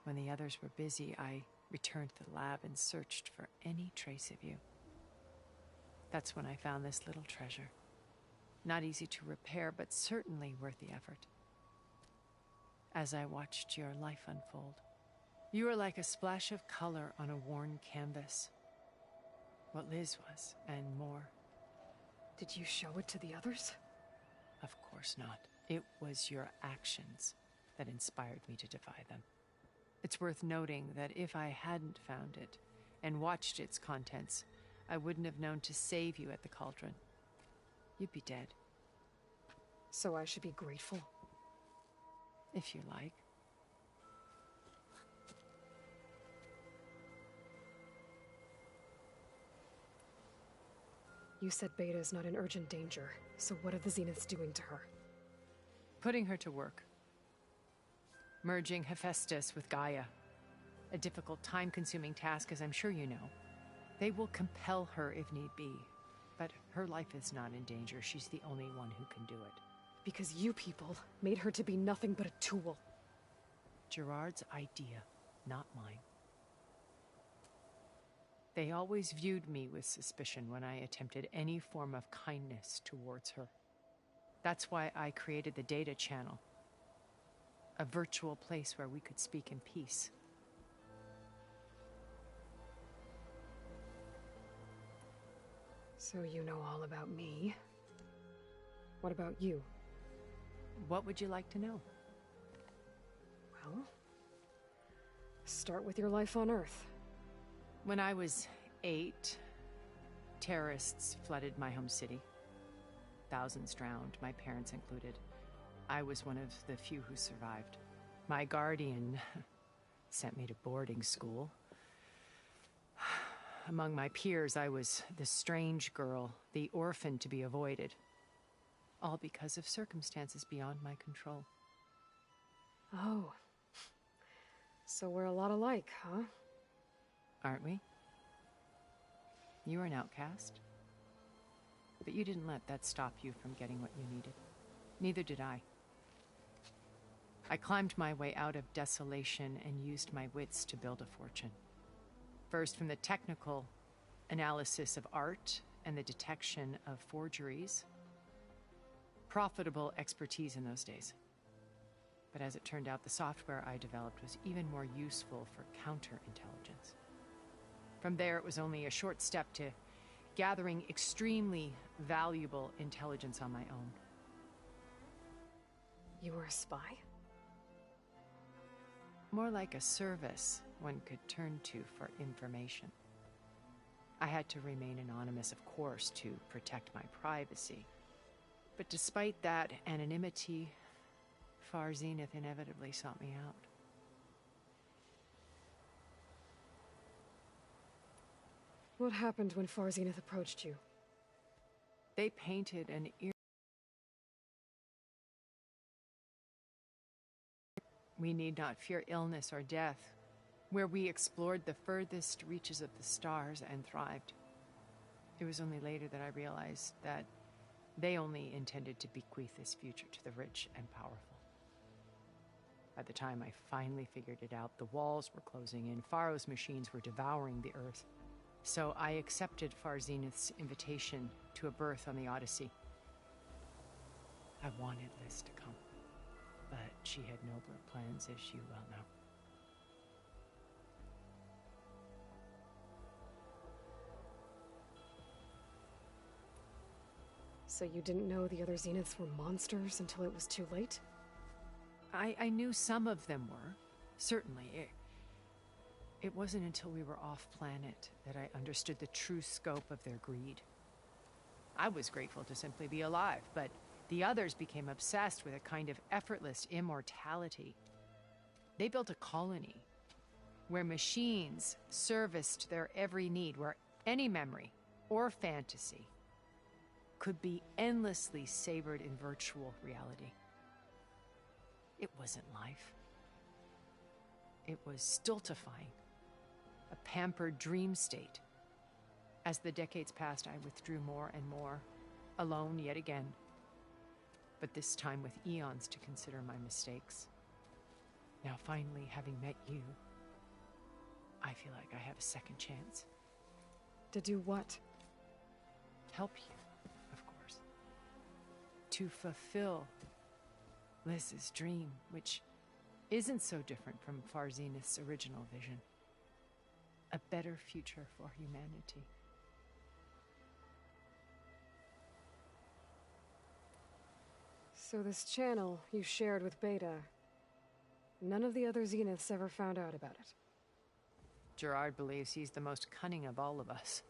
When the others were busy, I returned to the lab and searched for any trace of you. That's when I found this little treasure. Not easy to repair, but certainly worth the effort. As I watched your life unfold, you were like a splash of color on a worn canvas. What Liz was, and more. Did you show it to the others? Of course not. It was your actions that inspired me to defy them. It's worth noting that if I hadn't found it and watched its contents, I wouldn't have known to save you at the cauldron. You'd be dead. So I should be grateful? If you like. You said Beta is not in urgent danger, so what are the Zeniths doing to her? Putting her to work. Merging Hephaestus with Gaia. A difficult, time-consuming task, as I'm sure you know. They will compel her if need be. But her life is not in danger. She's the only one who can do it. Because you people made her to be nothing but a tool. Gerard's idea, not mine. They always viewed me with suspicion when I attempted any form of kindness towards her. That's why I created the data channel. A virtual place where we could speak in peace. So you know all about me. What about you? What would you like to know? Well, start with your life on Earth. When I was 8, terrorists flooded my home city. thousands drowned, my parents included. I was one of the few who survived. My guardian sent me to boarding school. Among my peers, I was the strange girl, the orphan to be avoided. All because of circumstances beyond my control. Oh. So we're a lot alike, huh? Aren't we? You were an outcast. But you didn't let that stop you from getting what you needed. Neither did I. I climbed my way out of desolation and used my wits to build a fortune. First, from the technical analysis of art and the detection of forgeries. Profitable expertise in those days. But as it turned out, the software I developed was even more useful for counterintelligence. From there, it was only a short step to gathering extremely valuable intelligence on my own. You were a spy? More like a service one could turn to for information. I had to remain anonymous, of course, to protect my privacy. But despite that anonymity, Far Zenith inevitably sought me out. What happened when Far Zenith approached you? They painted an We need not fear illness or death, where we explored the furthest reaches of the stars and thrived. It was only later that I realized that they only intended to bequeath this future to the rich and powerful. By the time I finally figured it out, the walls were closing in, Pharaoh's machines were devouring the Earth. So I accepted Far Zenith's invitation to a berth on the Odyssey. I wanted Liz to come, but she had nobler plans, as you well know. So you didn't know the other Zeniths were monsters until it was too late? I knew some of them were, certainly. It wasn't until we were off-planet that I understood the true scope of their greed. I was grateful to simply be alive, but the others became obsessed with a kind of effortless immortality. They built a colony where machines serviced their every need, where any memory or fantasy could be endlessly savored in virtual reality. It wasn't life. It was stultifying, a pampered dream state. As the decades passed, I withdrew more and more, alone yet again, but this time with eons to consider my mistakes. Now finally, having met you, I feel like I have a second chance. To do what? Help you, of course. To fulfill Liz's dream, which isn't so different from Far Zenith's original vision. A better future for humanity. So this channel you shared with Beta, none of the other Zeniths ever found out about it? Gerard believes he's the most cunning of all of us.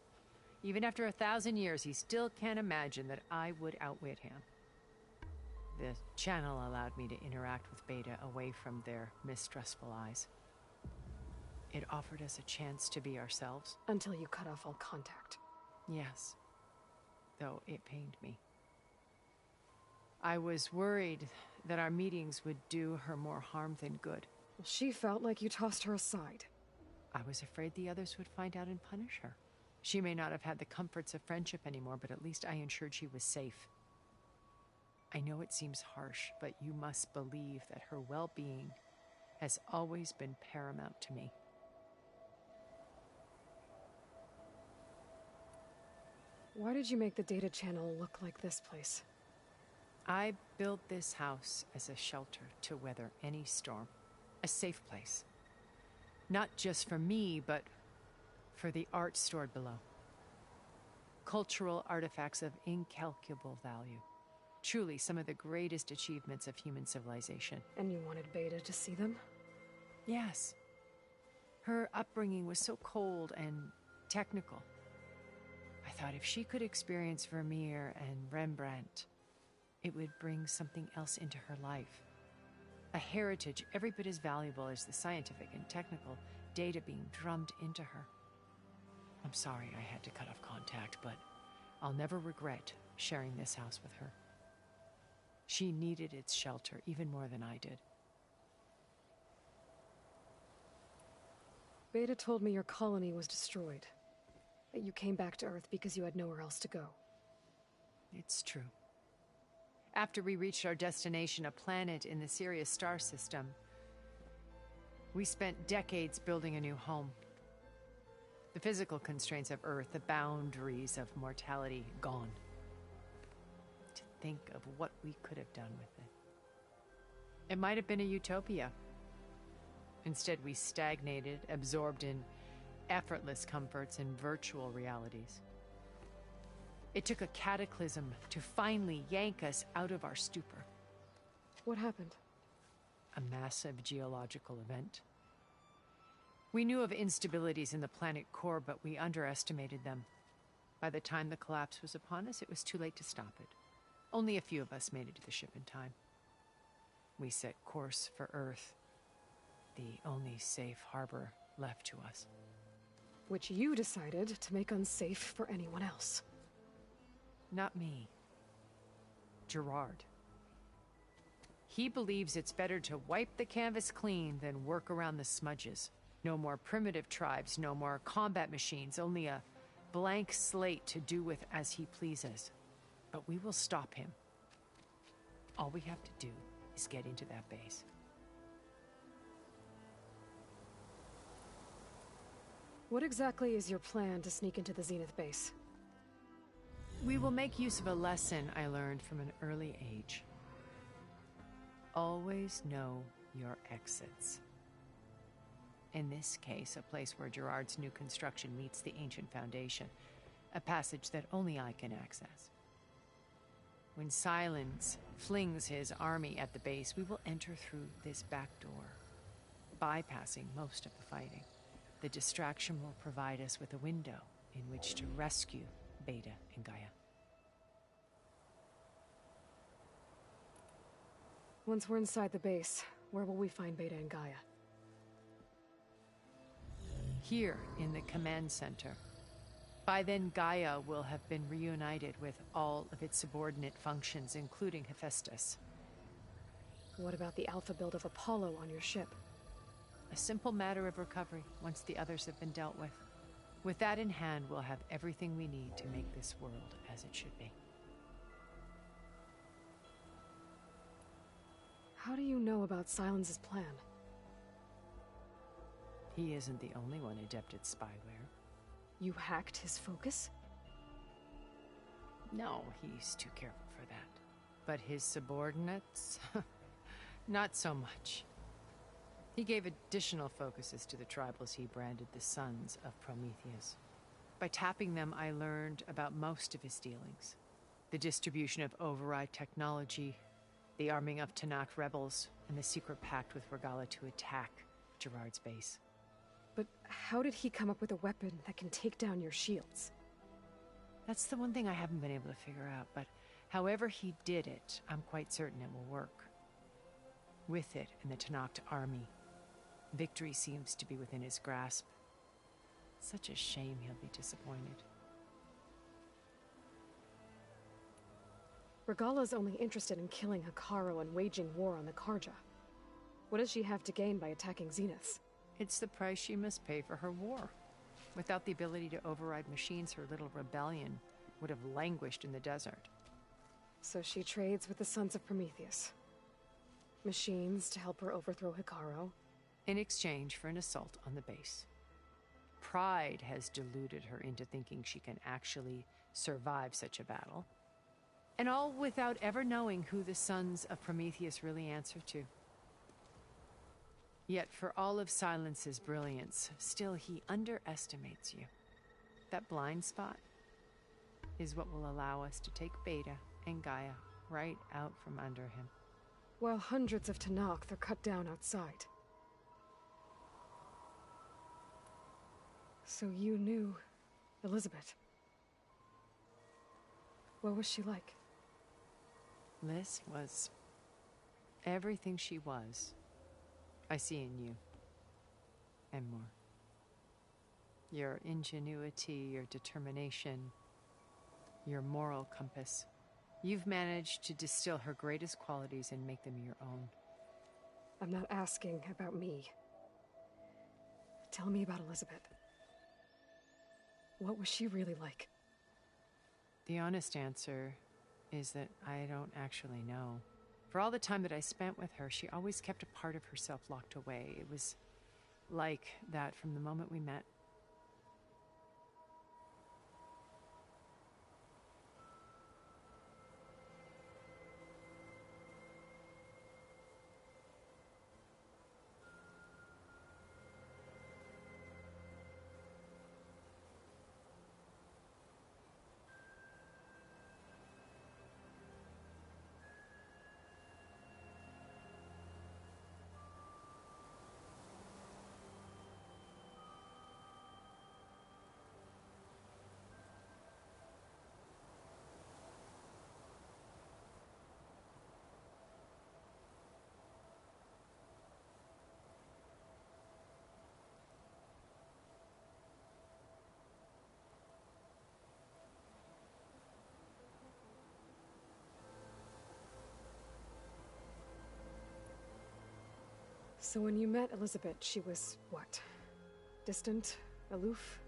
Even after 1,000 years, he still can't imagine that I would outwit him. The channel allowed me to interact with Beta away from their mistrustful eyes. It offered us a chance to be ourselves. Until you cut off all contact. Yes. Though it pained me. I was worried that our meetings would do her more harm than good. Well, she felt like you tossed her aside. I was afraid the others would find out and punish her. She may not have had the comforts of friendship anymore, but at least I ensured she was safe. I know it seems harsh, but you must believe that her well-being has always been paramount to me. Why did you make the data channel look like this place? I built this house as a shelter to weather any storm. A safe place. Not just for me, but for the art stored below. Cultural artifacts of incalculable value. Truly some of the greatest achievements of human civilization. And you wanted Beta to see them? Yes. Her upbringing was so cold and technical. I thought if she could experience Vermeer and Rembrandt, it would bring something else into her life. A heritage every bit as valuable as the scientific and technical data being drummed into her. I'm sorry I had to cut off contact, but I'll never regret sharing this house with her. She needed its shelter even more than I did. Beta told me your colony was destroyed. That you came back to Earth because you had nowhere else to go. It's true. After we reached our destination, a planet in the Sirius star system, we spent decades building a new home. The physical constraints of Earth, the boundaries of mortality, gone. To think of what we could have done with it. It might have been a utopia. Instead, we stagnated, absorbed in effortless comforts and virtual realities. It took a cataclysm to finally yank us out of our stupor. What happened? A massive geological event. We knew of instabilities in the planet core, but we underestimated them. By the time the collapse was upon us, it was too late to stop it. Only a few of us made it to the ship in time. We set course for Earth, the only safe harbor left to us. Which you decided to make unsafe for anyone else. Not me. Gerard. He believes it's better to wipe the canvas clean than work around the smudges. No more primitive tribes, no more combat machines, only a blank slate to do with as he pleases. But we will stop him. All we have to do is get into that base. What exactly is your plan to sneak into the Zenith base? We will make use of a lesson I learned from an early age. Always know your exits. In this case, a place where Gerard's new construction meets the ancient foundation, a passage that only I can access. When Silence flings his army at the base, we will enter through this back door, bypassing most of the fighting. The distraction will provide us with a window in which to rescue Beta and Gaia. Once we're inside the base, where will we find Beta and Gaia? Here in the command center. By then, Gaia will have been reunited with all of its subordinate functions, including Hephaestus. What about the alpha build of Apollo on your ship? A simple matter of recovery once the others have been dealt with. With that in hand, we'll have everything we need to make this world as it should be. How do you know about Silence's plan? He isn't the only one adept at spyware. You hacked his focus? No, he's too careful for that. But his subordinates? Not so much. He gave additional focuses to the tribals he branded the Sons of Prometheus. By tapping them, I learned about most of his dealings. The distribution of override technology, the arming of Tanakh rebels, and the secret pact with Regalla to attack Gerard's base. But how did he come up with a weapon that can take down your shields? That's the one thing I haven't been able to figure out, but however he did it, I'm quite certain it will work. With it and the Tanakh army, victory seems to be within his grasp. Such a shame he'll be disappointed. Regalla's only interested in killing Hekarro and waging war on the Karja. What does she have to gain by attacking Zeniths? It's the price she must pay for her war. Without the ability to override machines, her little rebellion would have languished in the desert. So she trades with the Sons of Prometheus. Machines to help her overthrow Hekarro. In exchange for an assault on the base. Pride has deluded her into thinking she can actually survive such a battle. And all without ever knowing who the Sons of Prometheus really answer to. Yet for all of Silence's brilliance, still he underestimates you. That blind spot is what will allow us to take Beta and Gaia right out from under him. While hundreds of Tanakh are cut down outside. So you knew Elizabeth? What was she like? Liz was everything she was. I see in you. And more. Your ingenuity, your determination, your moral compass. You've managed to distill her greatest qualities and make them your own. I'm not asking about me. Tell me about Elizabeth. What was she really like? The honest answer is that I don't actually know. For all the time that I spent with her, she always kept a part of herself locked away. It was like that from the moment we met. So when you met Elizabeth, she was what? Distant? Aloof?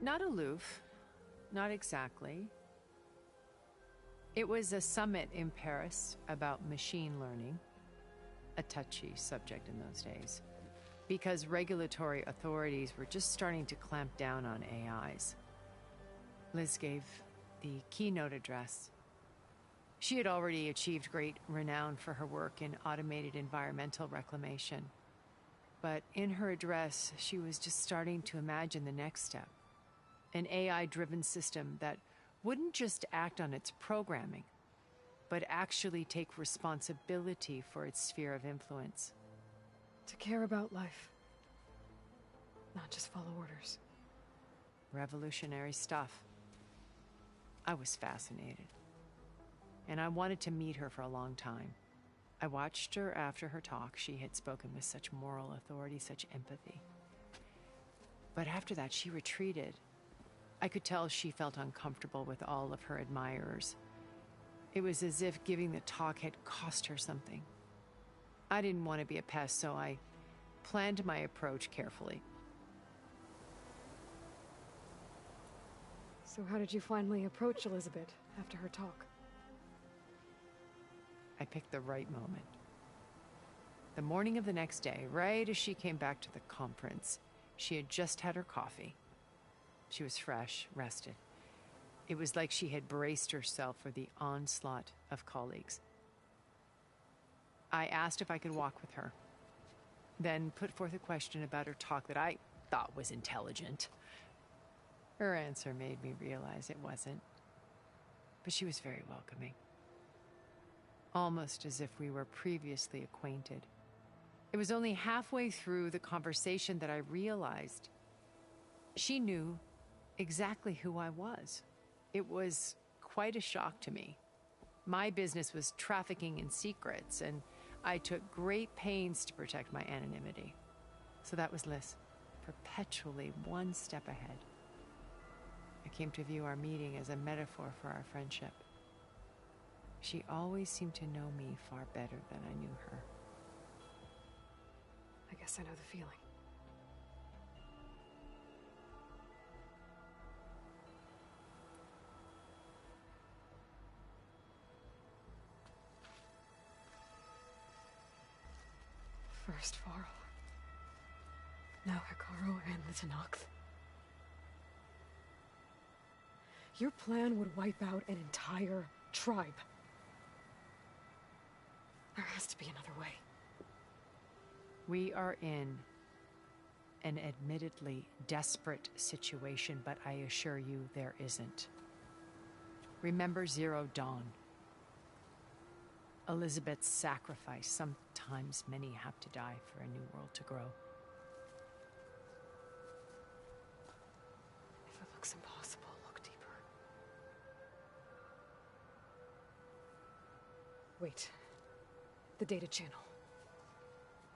Not aloof. Not exactly. It was a summit in Paris about machine learning. A touchy subject in those days. Because regulatory authorities were just starting to clamp down on AIs. Liz gave the keynote address. She had already achieved great renown for her work in automated environmental reclamation. But in her address, she was just starting to imagine the next step. An AI-driven system that wouldn't just act on its programming, but actually take responsibility for its sphere of influence. To care about life. Not just follow orders. Revolutionary stuff. I was fascinated. And I wanted to meet her for a long time. I watched her after her talk. She had spoken with such moral authority, such empathy. But after that, she retreated. I could tell she felt uncomfortable with all of her admirers. It was as if giving the talk had cost her something. I didn't want to be a pest, so I planned my approach carefully. So how did you finally approach Elizabeth after her talk? I picked the right moment. The morning of the next day, right as she came back to the conference, she had just had her coffee. She was fresh, rested. It was like she had braced herself for the onslaught of colleagues. I asked if I could walk with her, then put forth a question about her talk that I thought was intelligent. Her answer made me realize it wasn't, but she was very welcoming. Almost as if we were previously acquainted. It was only halfway through the conversation that I realized she knew exactly who I was. It was quite a shock to me. My business was trafficking in secrets, and I took great pains to protect my anonymity. So that was Liz, perpetually one step ahead. I came to view our meeting as a metaphor for our friendship. She always seemed to know me far better than I knew her. I guess I know the feeling. First Varl. Now Hekarro and the Tenakth. Your plan would wipe out an entire tribe. There has to be another way. We are in an admittedly desperate situation, but I assure you there isn't. Remember Zero Dawn. Elizabeth's sacrifice. Sometimes many have to die for a new world to grow. If it looks impossible, look deeper. Wait. The data channel.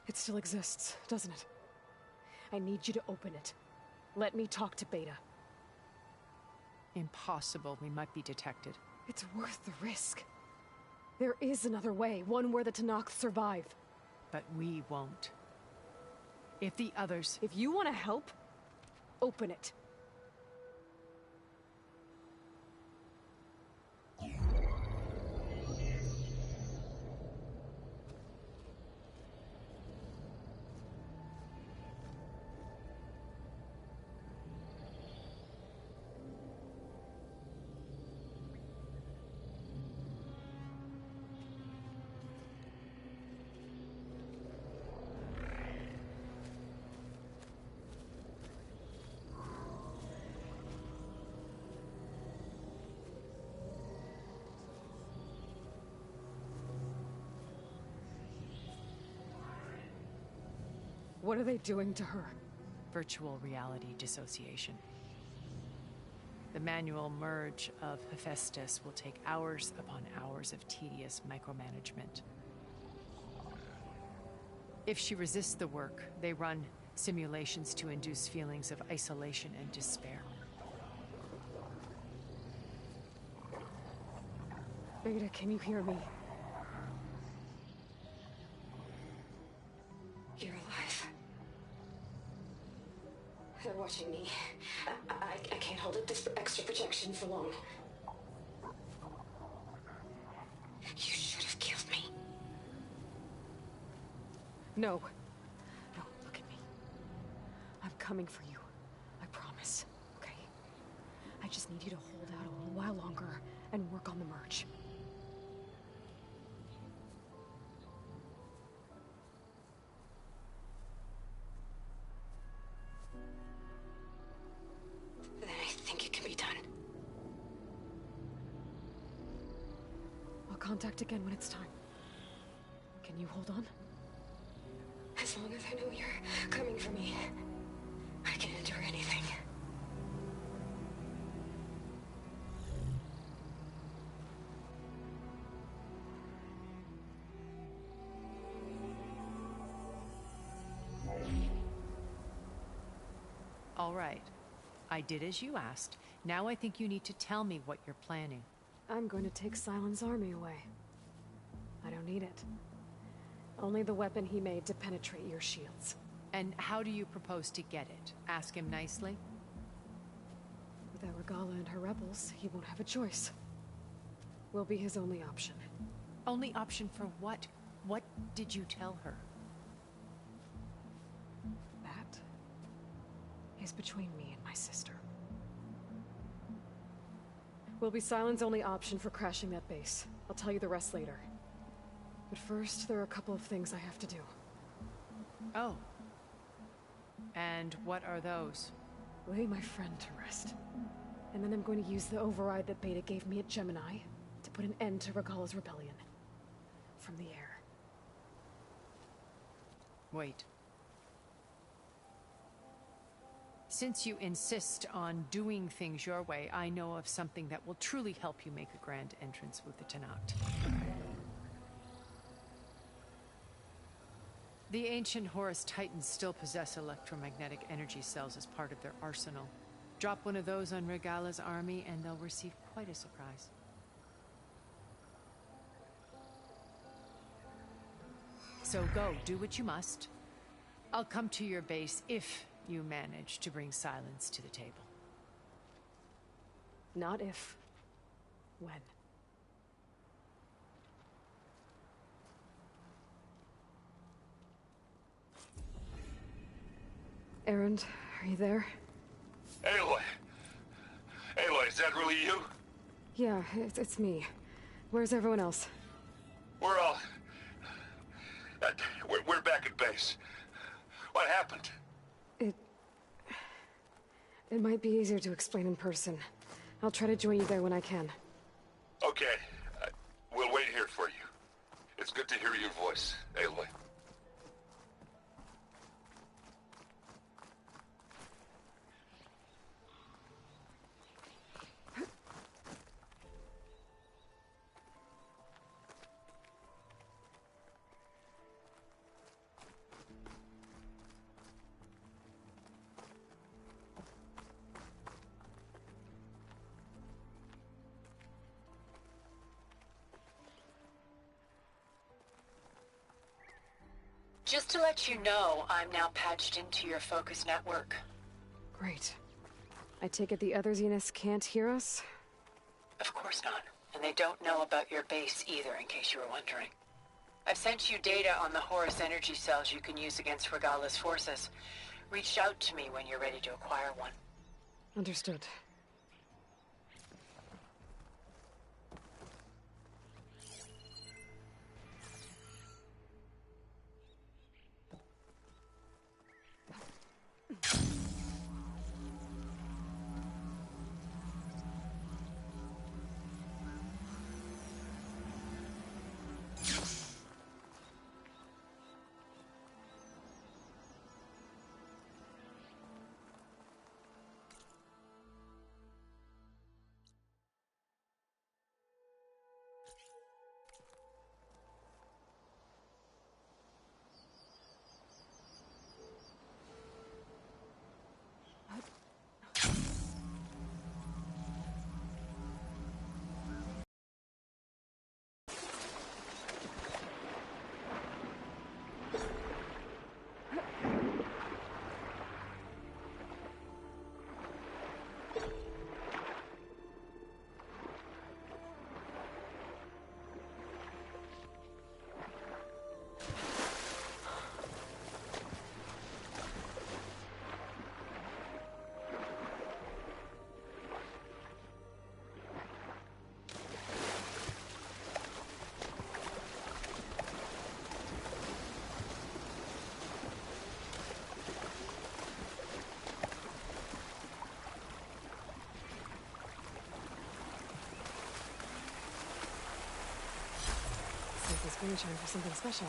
It still exists, doesn't it? I need you to open it. Let me talk to Beta. Impossible. We might be detected. It's worth the risk. There is another way, one where the Tenakth survive. But we won't. If the others... If you want to help, open it. What are they doing to her? Virtual reality dissociation. The manual merge of Hephaestus will take hours upon hours of tedious micromanagement. If she resists the work, they run simulations to induce feelings of isolation and despair. Beta, can you hear me? You're alive. They're watching me. I can't hold up this extra projection for long. You should have killed me. No. No, look at me. I'm coming for you. I promise. Okay? I just need you to hold out a little while longer and work on the merge. Then I think it can be done. I'll contact again when it's time. Can you hold on? As long as I know you're coming for me, I can endure anything. All right. I did as you asked. Now I think you need to tell me what you're planning. I'm going to take Sylens' army away. I don't need it. Only the weapon he made to penetrate your shields. And how do you propose to get it? Ask him nicely? Without Regalla and her rebels, he won't have a choice. We'll be his only option. Only option for what? What did you tell her? That is between me and my sister. Will be Sylens' only option for crashing that base. I'll tell you the rest later. But first, there are a couple of things I have to do. Oh. And what are those? Lay my friend to rest. And then I'm going to use the override that Beta gave me at Gemini to put an end to Regalla's rebellion. From the air. Wait. Since you insist on doing things your way, I know of something that will truly help you make a grand entrance with the Tenakth. The ancient Horus Titans still possess electromagnetic energy cells as part of their arsenal. Drop one of those on Regalla's army and they'll receive quite a surprise. So go, do what you must. I'll come to your base if you manage to bring Sylens to the table. Not if. When. Erend, are you there? Aloy! Aloy, is that really you? Yeah, it's me. Where's everyone else? We're all... we're back at base. What happened? It might be easier to explain in person. I'll try to join you there when I can. Okay. We'll wait here for you. It's good to hear your voice, Aloy. Just to let you know, I'm now patched into your focus network. Great. I take it the other Zeniths can't hear us? Of course not. And they don't know about your base either, in case you were wondering. I've sent you data on the Horus energy cells you can use against Regala's forces. Reach out to me when you're ready to acquire one. Understood. This green shine for something special.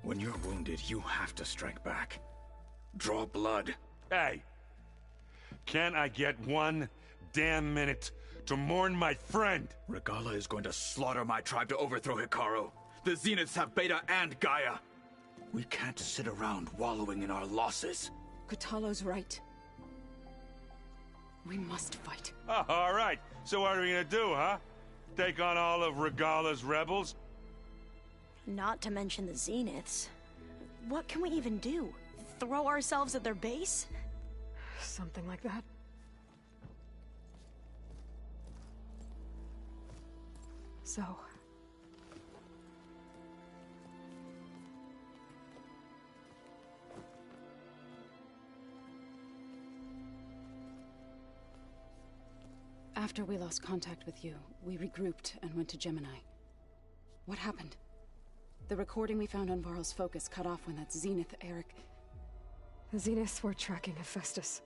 When you're wounded, you have to strike back. Draw blood. Hey! Can't I get one damn minute to mourn my friend? Regala is going to slaughter my tribe to overthrow Hikaru. The Zeniths have Beta and Gaia. We can't sit around wallowing in our losses. Kotallo's right. We must fight. Oh, all right. So what are we gonna do, huh? Take on all of Regala's rebels? Not to mention the Zeniths. What can we even do? Throw ourselves at their base? Something like that. So... After we lost contact with you, we regrouped and went to Gemini. What happened? The recording we found on Varl's focus cut off when that Zenith, Eric... The Zeniths were tracking Hephaestus.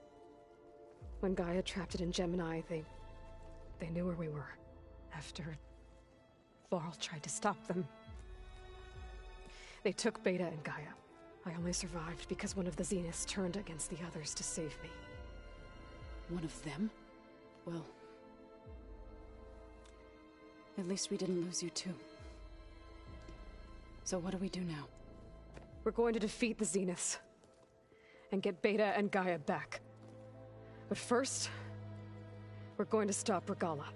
When Gaia trapped it in Gemini, they knew where we were. After Varl tried to stop them. They took Beta and Gaia. I only survived because one of the Zeniths turned against the others to save me. One of them? Well... at least we didn't lose you too. So what do we do now? We're going to defeat the Zeniths. And get Beta and Gaia back. But first... we're going to stop Regala.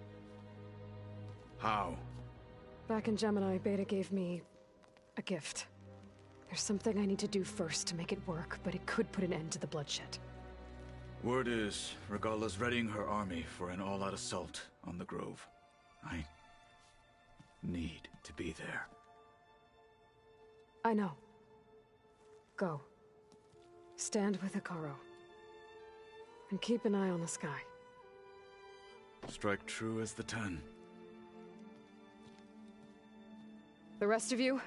How? Back in Gemini, Beta gave me... a gift. There's something I need to do first to make it work, but it could put an end to the bloodshed. Word is, Regala's readying her army for an all-out assault on the Grove. need to be there. I know. Go. Stand with Hekarro. And keep an eye on the sky. Strike true as the 10. The rest of you,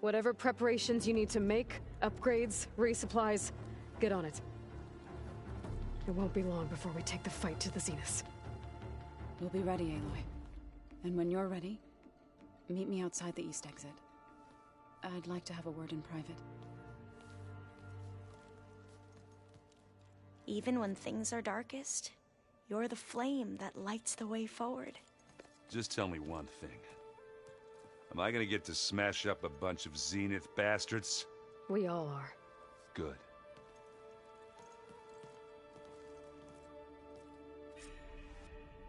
whatever preparations you need to make, upgrades, resupplies, get on it. It won't be long before we take the fight to the Zeniths. We'll be ready, Aloy. And when you're ready, meet me outside the east exit. I'd like to have a word in private. Even when things are darkest, you're the flame that lights the way forward. Just tell me one thing. Am I gonna get to smash up a bunch of Zenith bastards? We all are. Good.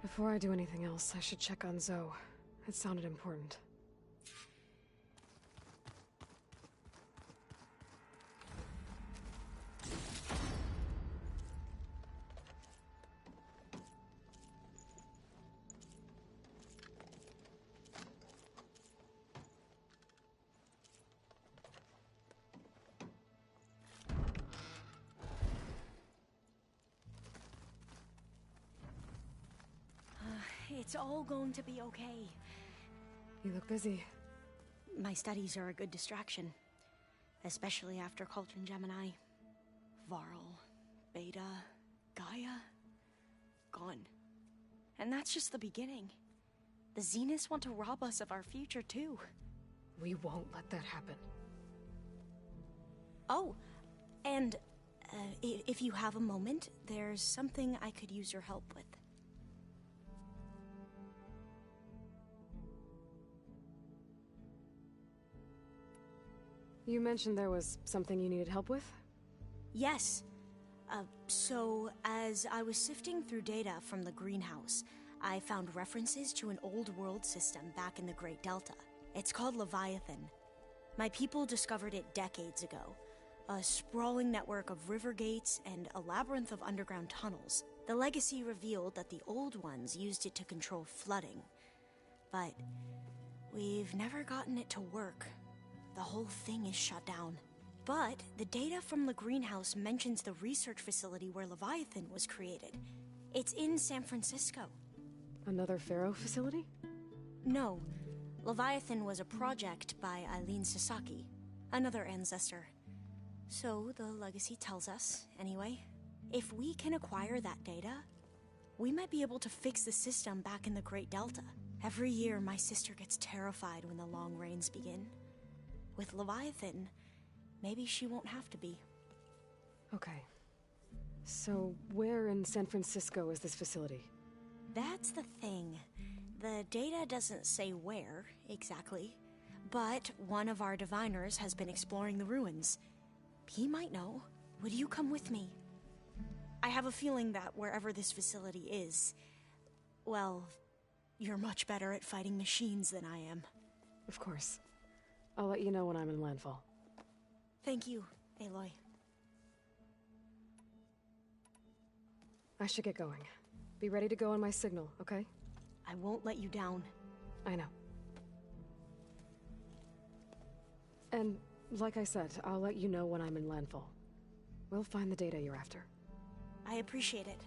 Before I do anything else, I should check on Zoe. It sounded important. It's all going to be okay. You look busy. My studies are a good distraction. Especially after Cauldron Gemini. Varl, Beta, Gaia... gone. And that's just the beginning. The Zeniths want to rob us of our future, too. We won't let that happen. Oh, and if you have a moment, there's something I could use your help with. You mentioned there was something you needed help with? Yes. So, as I was sifting through data from the greenhouse, I found references to an old world system back in the Great Delta. It's called Leviathan. My people discovered it decades ago. A sprawling network of river gates and a labyrinth of underground tunnels. The legacy revealed that the old ones used it to control flooding. But we've never gotten it to work. The whole thing is shut down. But the data from the greenhouse mentions the research facility where Leviathan was created. It's in San Francisco. Another Pharaoh facility? No. Leviathan was a project by Eileen Sasaki, another ancestor. So the legacy tells us, anyway, if we can acquire that data, we might be able to fix the system back in the Great Delta. Every year, my sister gets terrified when the long rains begin. With Leviathan, maybe she won't have to be. Okay. So, where in San Francisco is this facility? That's the thing. The data doesn't say where, exactly. But one of our diviners has been exploring the ruins. He might know. Would you come with me? I have a feeling that wherever this facility is, well, you're much better at fighting machines than I am. Of course. I'll let you know when I'm in landfall. Thank you, Aloy. I should get going. Be ready to go on my signal, okay? I won't let you down. I know. And, like I said, I'll let you know when I'm in landfall. We'll find the data you're after. I appreciate it.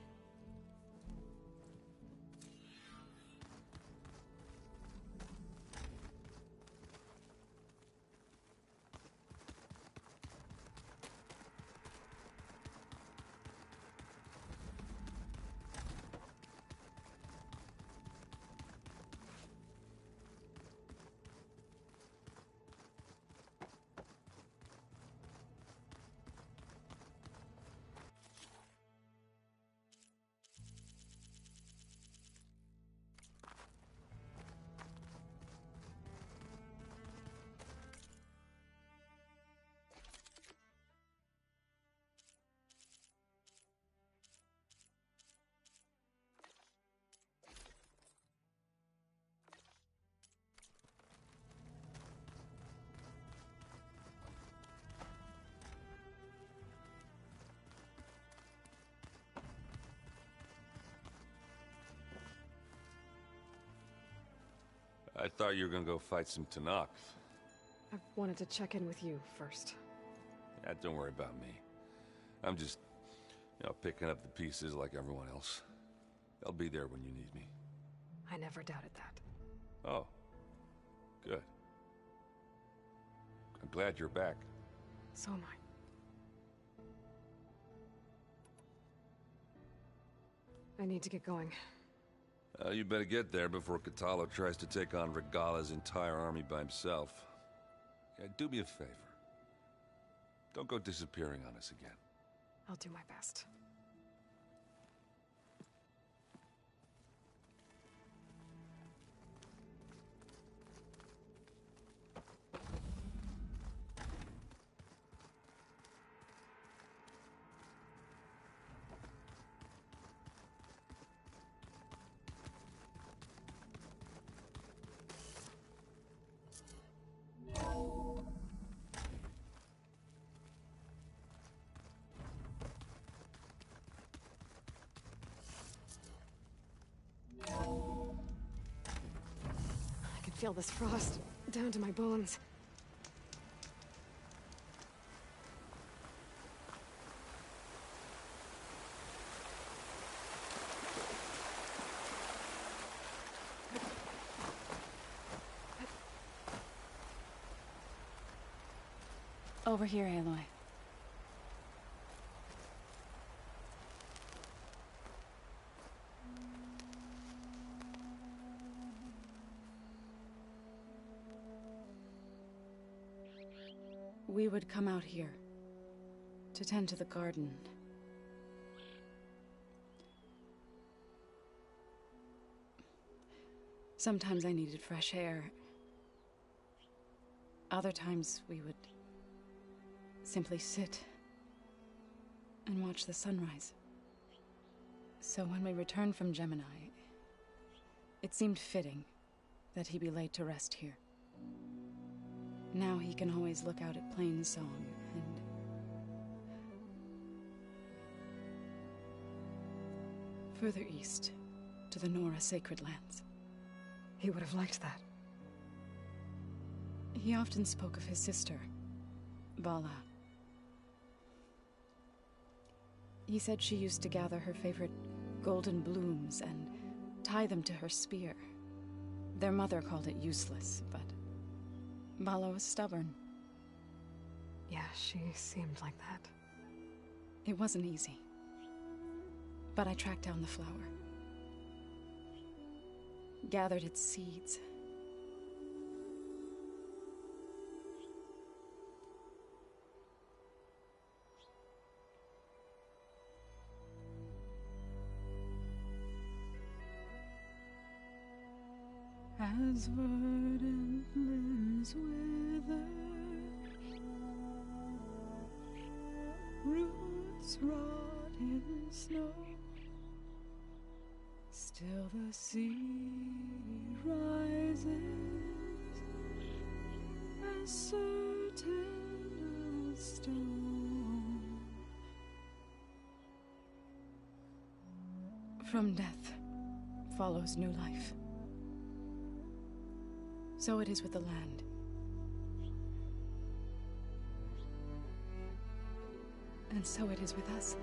I thought you were gonna go fight some Tenakth. I wanted to check in with you first. Yeah, don't worry about me. I'm just, picking up the pieces like everyone else. I'll be there when you need me. I never doubted that. Oh. Good. I'm glad you're back. So am I. I need to get going. You better get there before Kotallo tries to take on Regala's entire army by himself. Yeah, do me a favor. Don't go disappearing on us again. I'll do my best. I can feel this frost down to my bones. Over here, Aloy. We would come out here to tend to the garden. Sometimes I needed fresh air. Other times we would simply sit and watch the sunrise. So when we returned from Gemini, it seemed fitting that he be laid to rest here. Now he can always look out at Plainsong and... further east, to the Nora Sacred Lands. He would have liked that. He often spoke of his sister, Vala. He said she used to gather her favorite golden blooms and tie them to her spear. Their mother called it useless, but Vala was stubborn. Yeah, she seemed like that. It wasn't easy. But I tracked down the flower. Gathered its seeds. As verdant limbs wither, roots rot in snow, still the sea rises, as certain as stone. From death follows new life. So it is with the land. And so it is with us.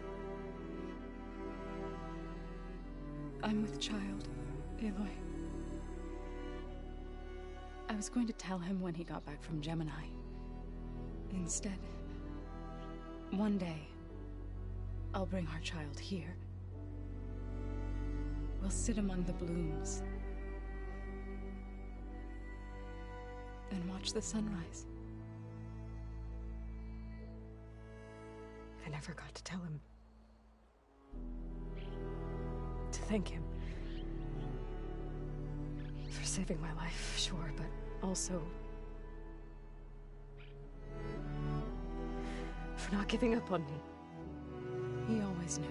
I'm with child, Aloy. I was going to tell him when he got back from Gemini. Instead, one day, I'll bring our child here. We'll sit among the blooms and watch the sunrise. I never got to tell him. To thank him. For saving my life, sure, but also for not giving up on me. He always knew.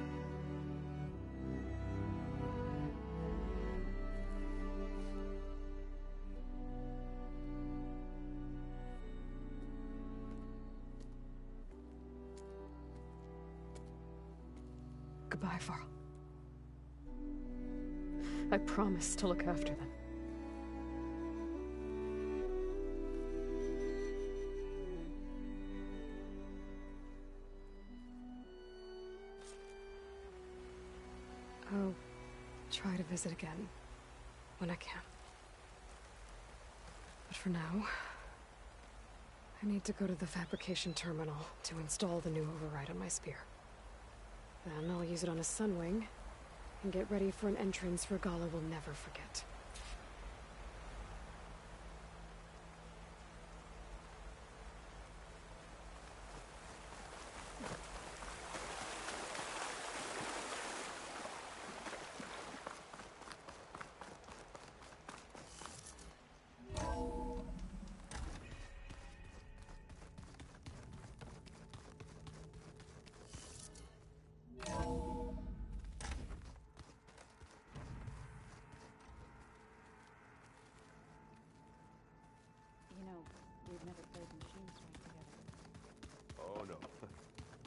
Goodbye, Varl. I promise to look after them. I'll try to visit again when I can. But for now, I need to go to the fabrication terminal to install the new override on my spear. Then I'll use it on a Sunwing and get ready for an entrance Regalla will never forget. We've never played Machine Strike together. Oh, no.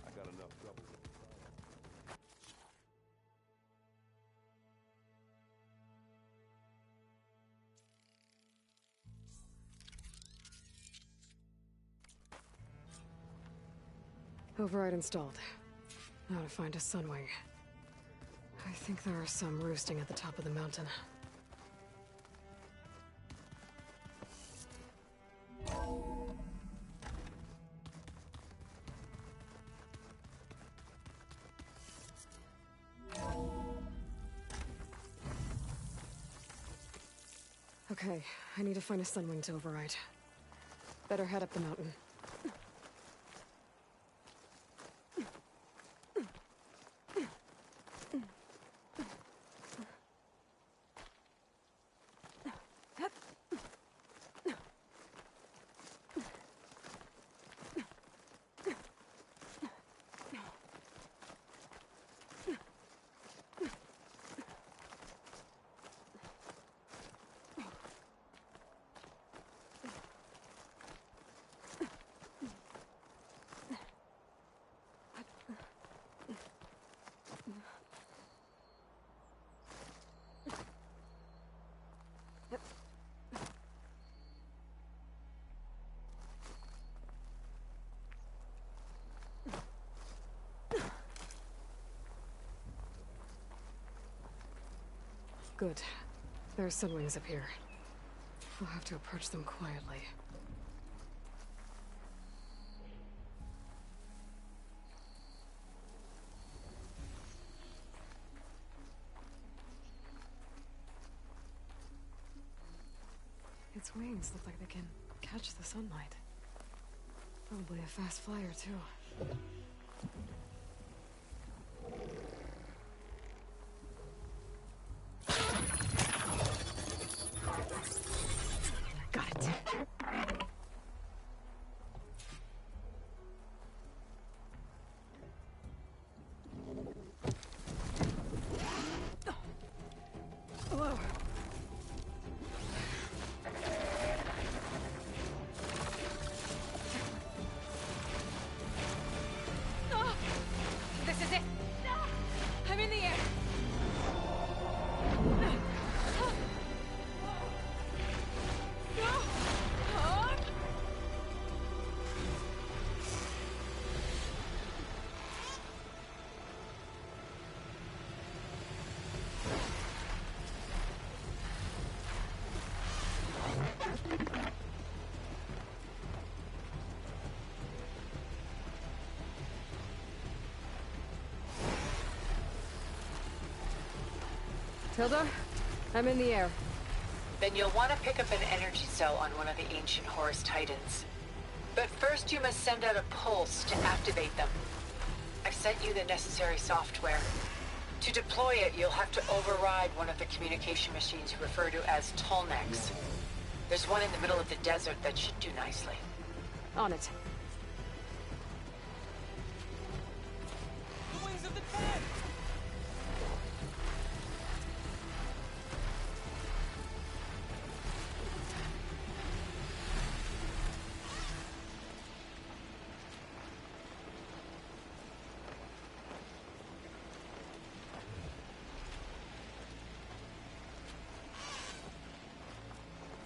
I got enough trouble with it. Override installed. Now to find a Sunwing. I think there are some roosting at the top of the mountain. Okay, I need to find a Sunwing to override. Better head up the mountain. Good. There are Sunwings up here. I'll have to approach them quietly. Its wings look like they can catch the sunlight. Probably a fast flyer, too. Got it. Hello. This is it. I'm in the air. Tilda, I'm in the air. Then you'll want to pick up an energy cell on one of the ancient Horus Titans. But first you must send out a pulse to activate them. I've sent you the necessary software. To deploy it, you'll have to override one of the communication machines you refer to as Tolnecs. There's one in the middle of the desert that should do nicely. On it. The wings of the dead!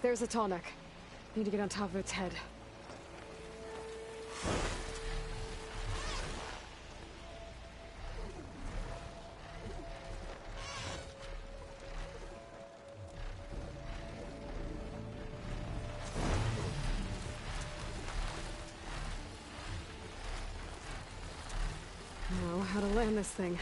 There's a Tallneck. Need to get on top of its head. Now, how to land this thing.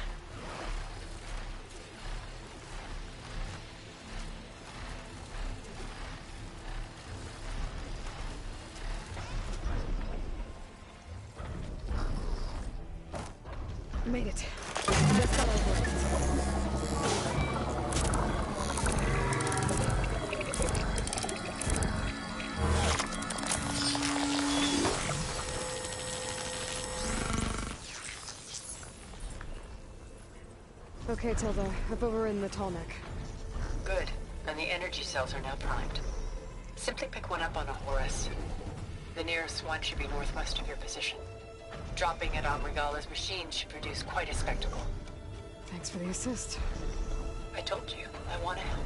Made it. This fellow works. Okay, Tilda. I've overridden the tall neck. Good. And the energy cells are now primed. Simply pick one up on a Horus. The nearest one should be northwest of your position. Dropping it on Regala's machine should produce quite a spectacle. Thanks for the assist. I told you, I want to help.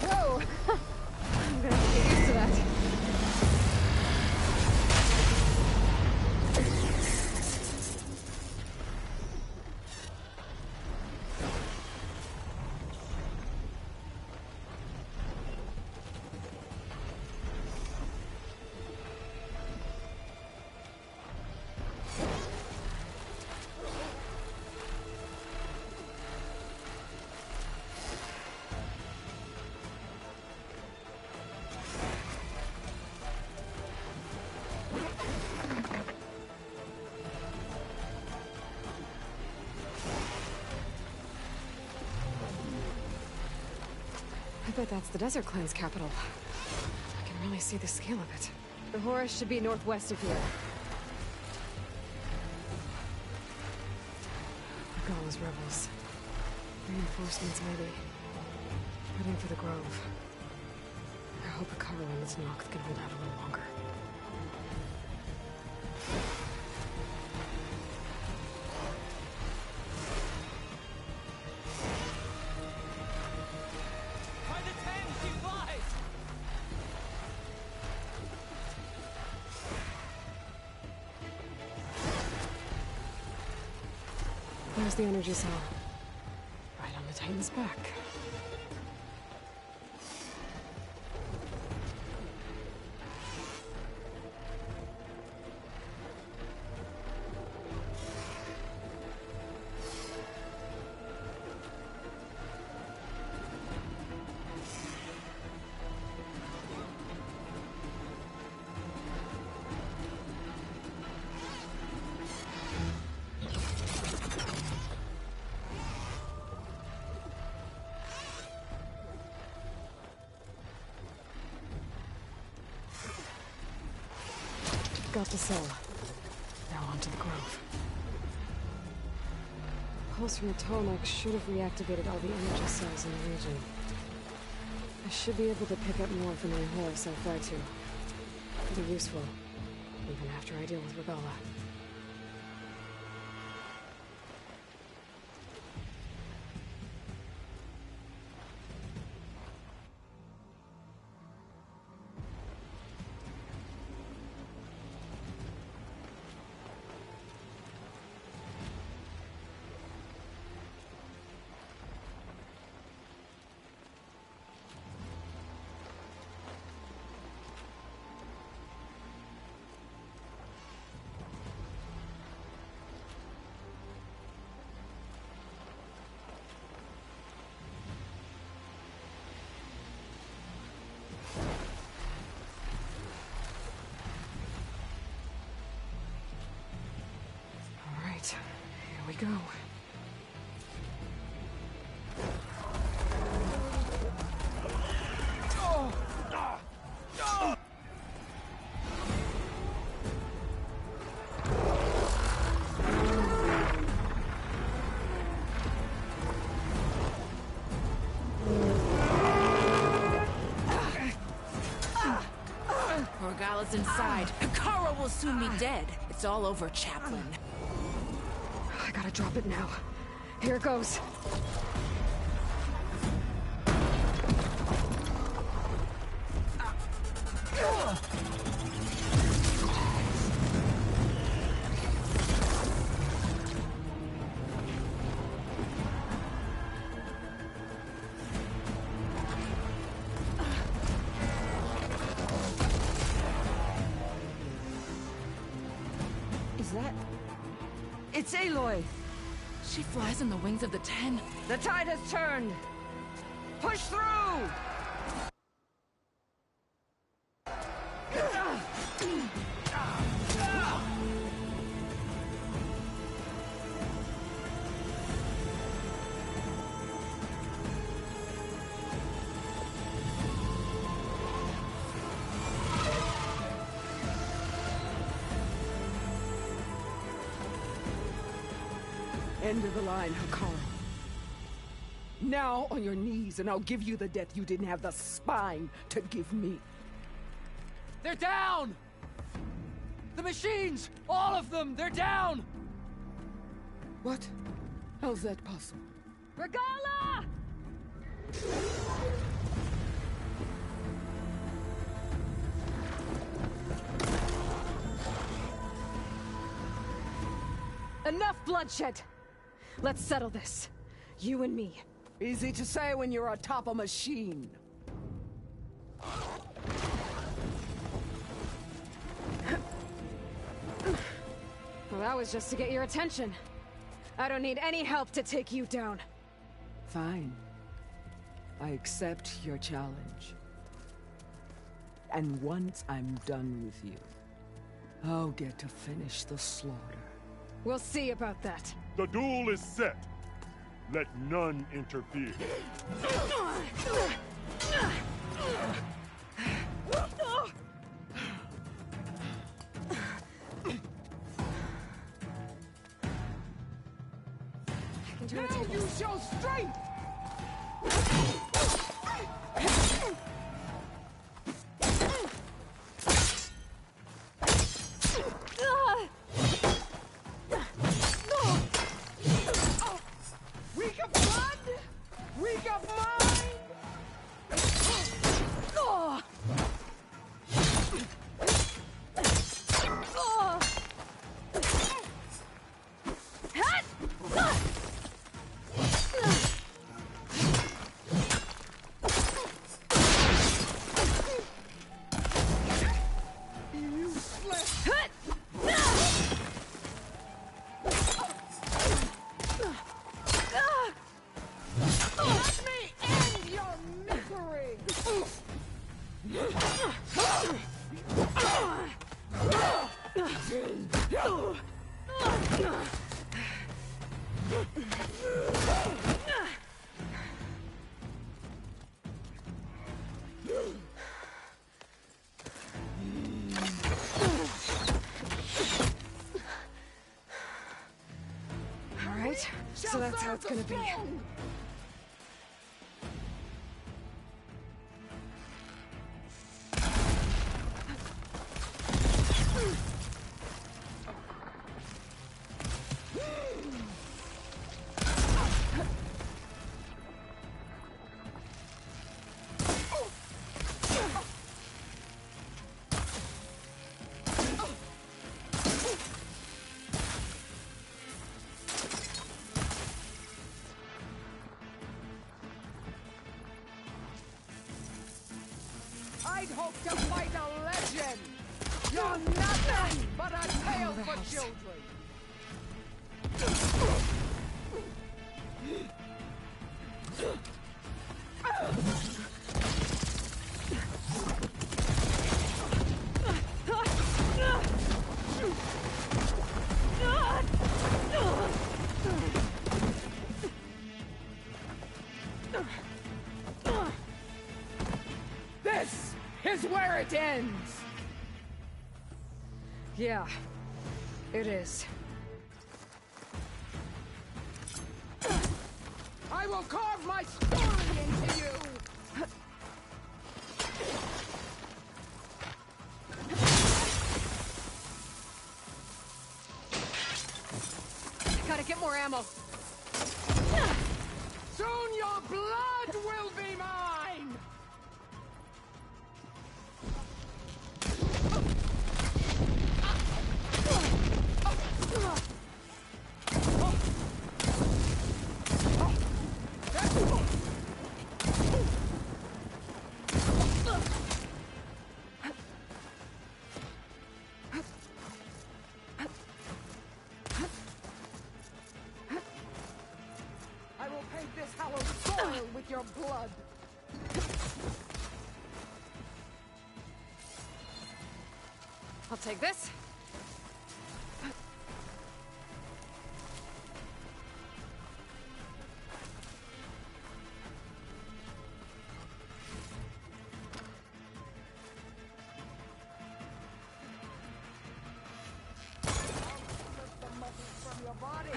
I'm gonna have to get used to that. I bet that's the Desert Clan's capital. I can really see the scale of it. The Horus should be northwest of here. Regala's rebels. Reinforcements, maybe. Heading for the Grove. I hope Hekarro and its Noct can hold out a little longer. There's the energy cell. Right on the Titan's back. Got the cell. Now on to the Grove. Pulse from the Tallneck should have reactivated all the energy cells in the region. I should be able to pick up more from the Horus I fly to. It'll be useful, even after I deal with Regala. we go. Morgala's inside. Hikaru will soon be dead. It's all over, Chaplain. I gotta drop it now. Here it goes. Is that... It's Aloy! She flies on the wings of the Ten. The tide has turned! Push through! End of the line, Hikaru. Now on your knees, and I'll give you the death you didn't have the spine to give me. They're down! The machines! All of them! They're down! What? How's that possible? Regala! Enough bloodshed! Let's settle this. You and me. Easy to say when you're atop a machine. Well, that was just to get your attention. I don't need any help to take you down. Fine. I accept your challenge. And once I'm done with you, I'll get to finish the slaughter. We'll see about that. The duel is set. Let none interfere. Now you show strength! Weak of blood! Weak of mind! Let me end your misery! All right, so that's how it's gonna be. I'd hope to fight a legend! You're nothing but a tale for children! is where it ends! Yeah, it is. I will carve my story into you! Gotta get more ammo. Soon your blood will be mine! I will paint this hallowed soil with your blood. I'll take this. The muscles from your body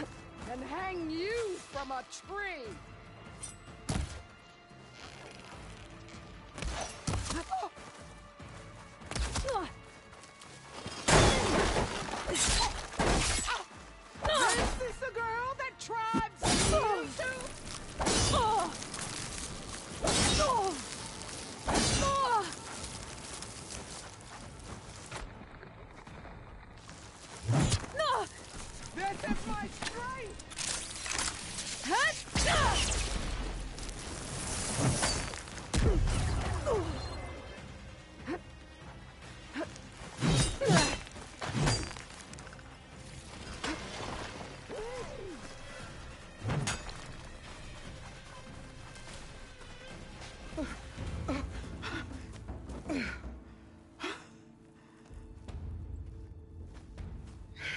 and hang you from a tree. Is this the girl that tribes you to? This is my strength!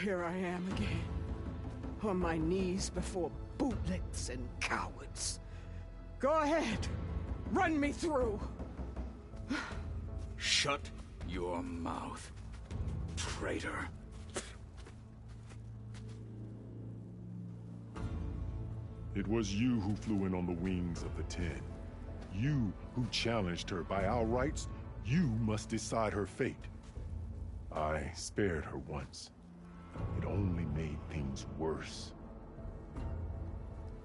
Here I am again, on my knees before bootlets and cowards. Go ahead, run me through. Shut your mouth, traitor. It was you who flew in on the wings of the Ten. You who challenged her. By our rights, you must decide her fate. I spared her once. It only made things worse.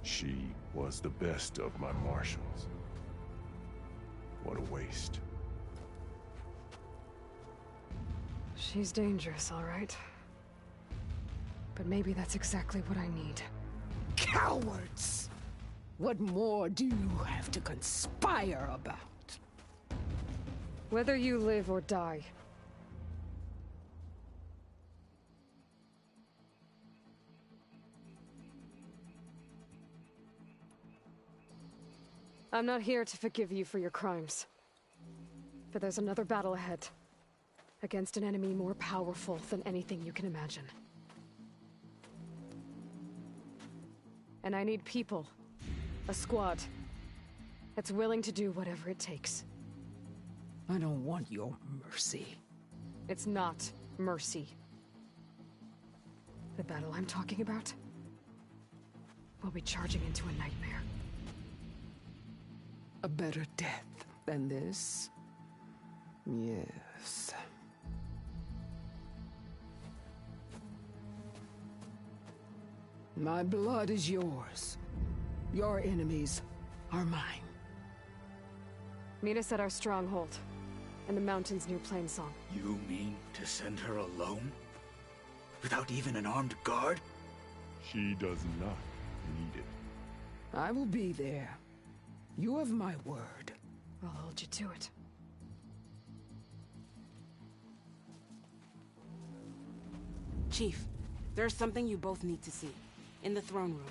She was the best of my marshals. What a waste. She's dangerous, all right. But maybe that's exactly what I need. Cowards! What more do you have to conspire about? Whether you live or die. I'm not here to forgive you for your crimes. But there's another battle ahead. Against an enemy more powerful than anything you can imagine. And I need people. A squad. That's willing to do whatever it takes. I don't want your mercy. It's not mercy. The battle I'm talking about will be charging into a nightmare. A better death than this? Yes. My blood is yours. Your enemies are mine. Meet us at our stronghold, in the mountains near Plainsong. You mean to send her alone? Without even an armed guard? She does not need it. I will be there. You have my word. I'll hold you to it. Chief, there's something you both need to see. In the throne room.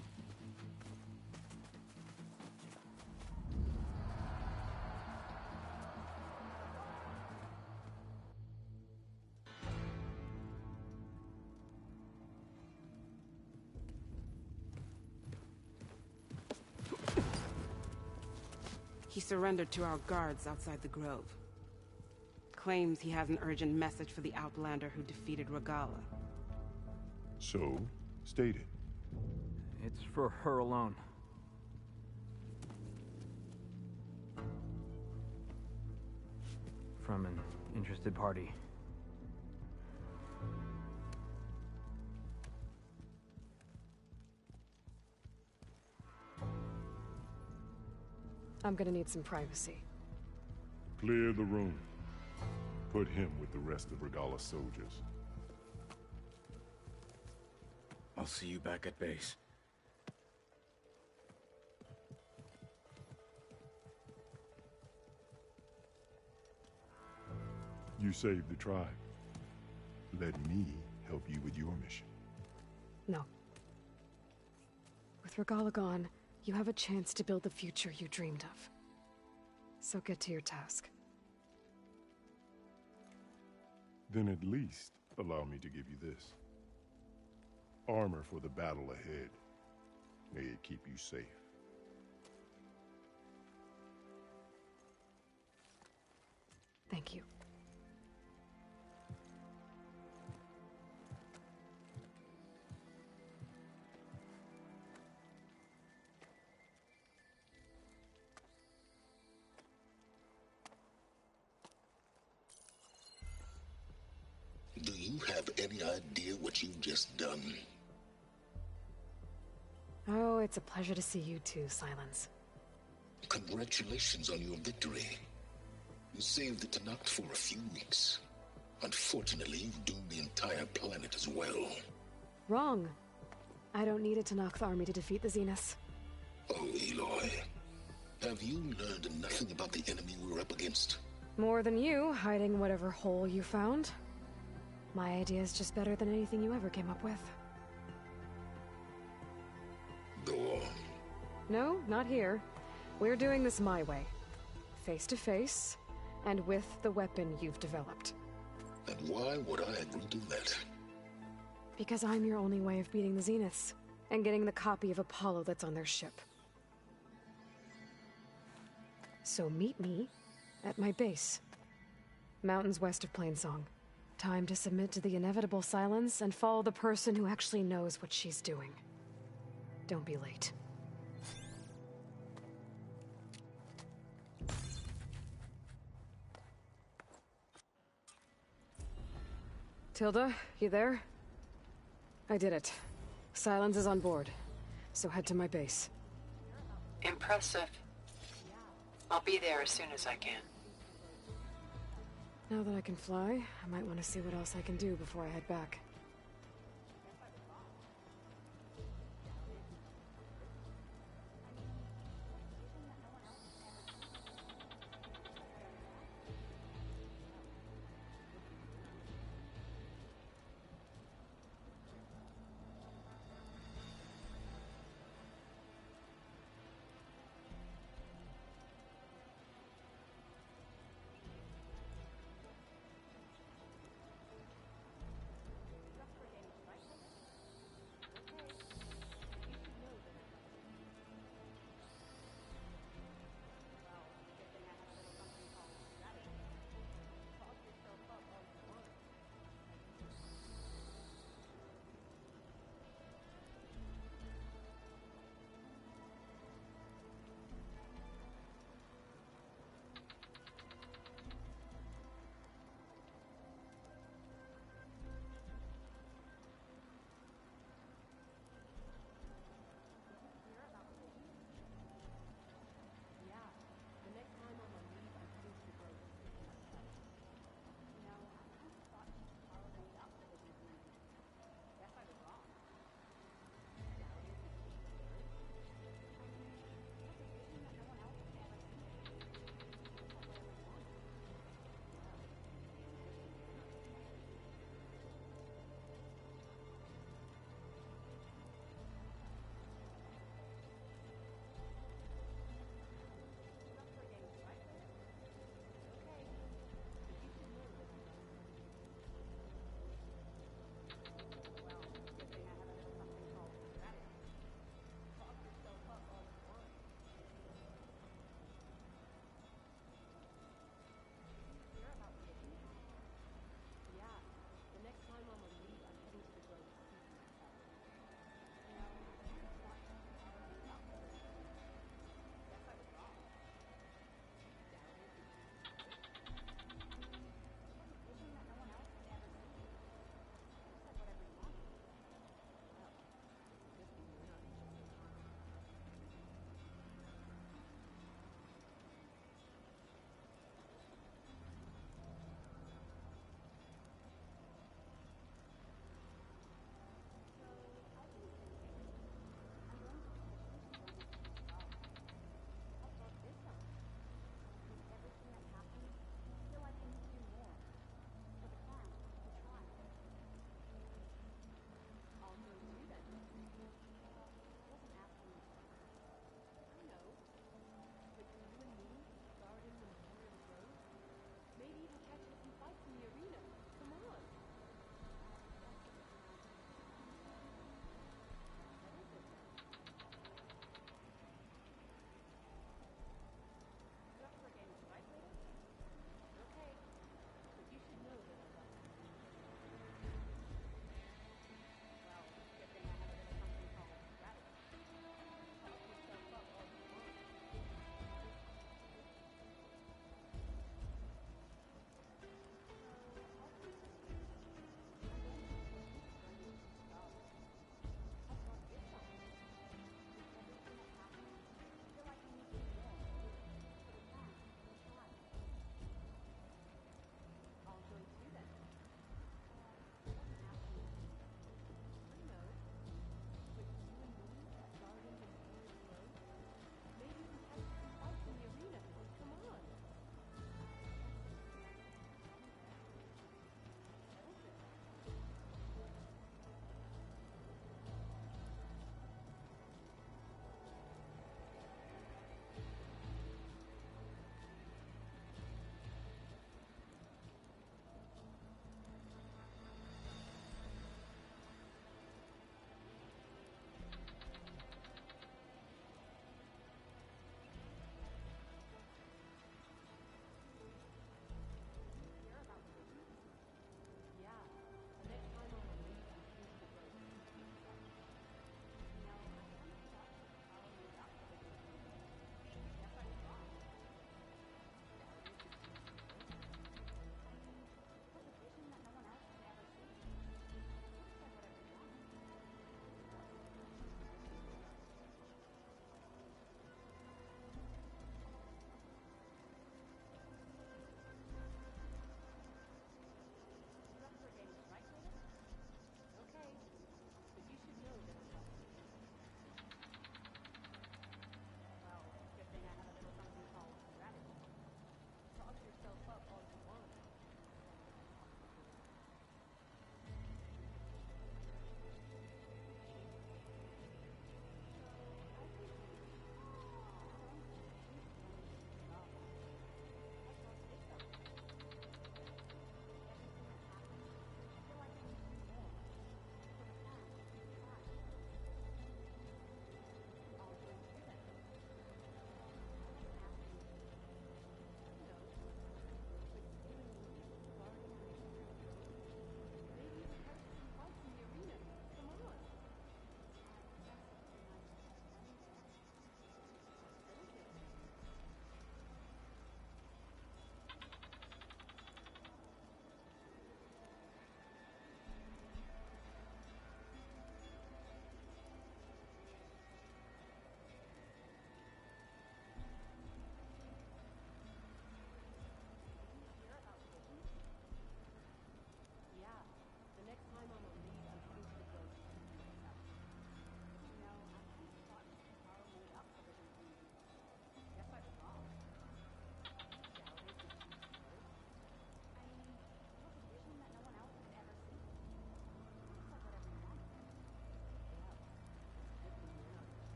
He surrendered to our guards outside the grove. claims he has an urgent message for the Outlander who defeated Regala. So, state it. It's for her alone. From an interested party. I'm gonna need some privacy. Clear the room. Put him with the rest of Regala's soldiers. I'll see you back at base. You saved the tribe. Let me help you with your mission. No. With Regala gone, you have a chance to build the future you dreamed of. So get to your task. Then at least allow me to give you this. Armor for the battle ahead. May it keep you safe. Thank you. Do you have any idea what you've just done? Oh, it's a pleasure to see you too, Silence. Congratulations on your victory. You saved the Tenakth for a few weeks. Unfortunately, you've doomed the entire planet as well. Wrong. I don't need a Tenakth army to defeat the Zeniths. Oh, Aloy. Have you learned nothing about the enemy we're up against? More than you, hiding whatever hole you found. My idea is just better than anything you ever came up with. Go on. No, not here. We're doing this my way. Face to face, and with the weapon you've developed. And why would I agree to that? Because I'm your only way of beating the Zeniths, and getting the copy of Apollo that's on their ship. So meet me at my base. Mountains west of Plainsong. Time to submit to the inevitable silence and follow the person who actually knows what she's doing. Don't be late. Tilda, you there? I did it. Silence is on board, so head to my base. Impressive. I'll be there as soon as I can. Now that I can fly, I might want to see what else I can do before I head back.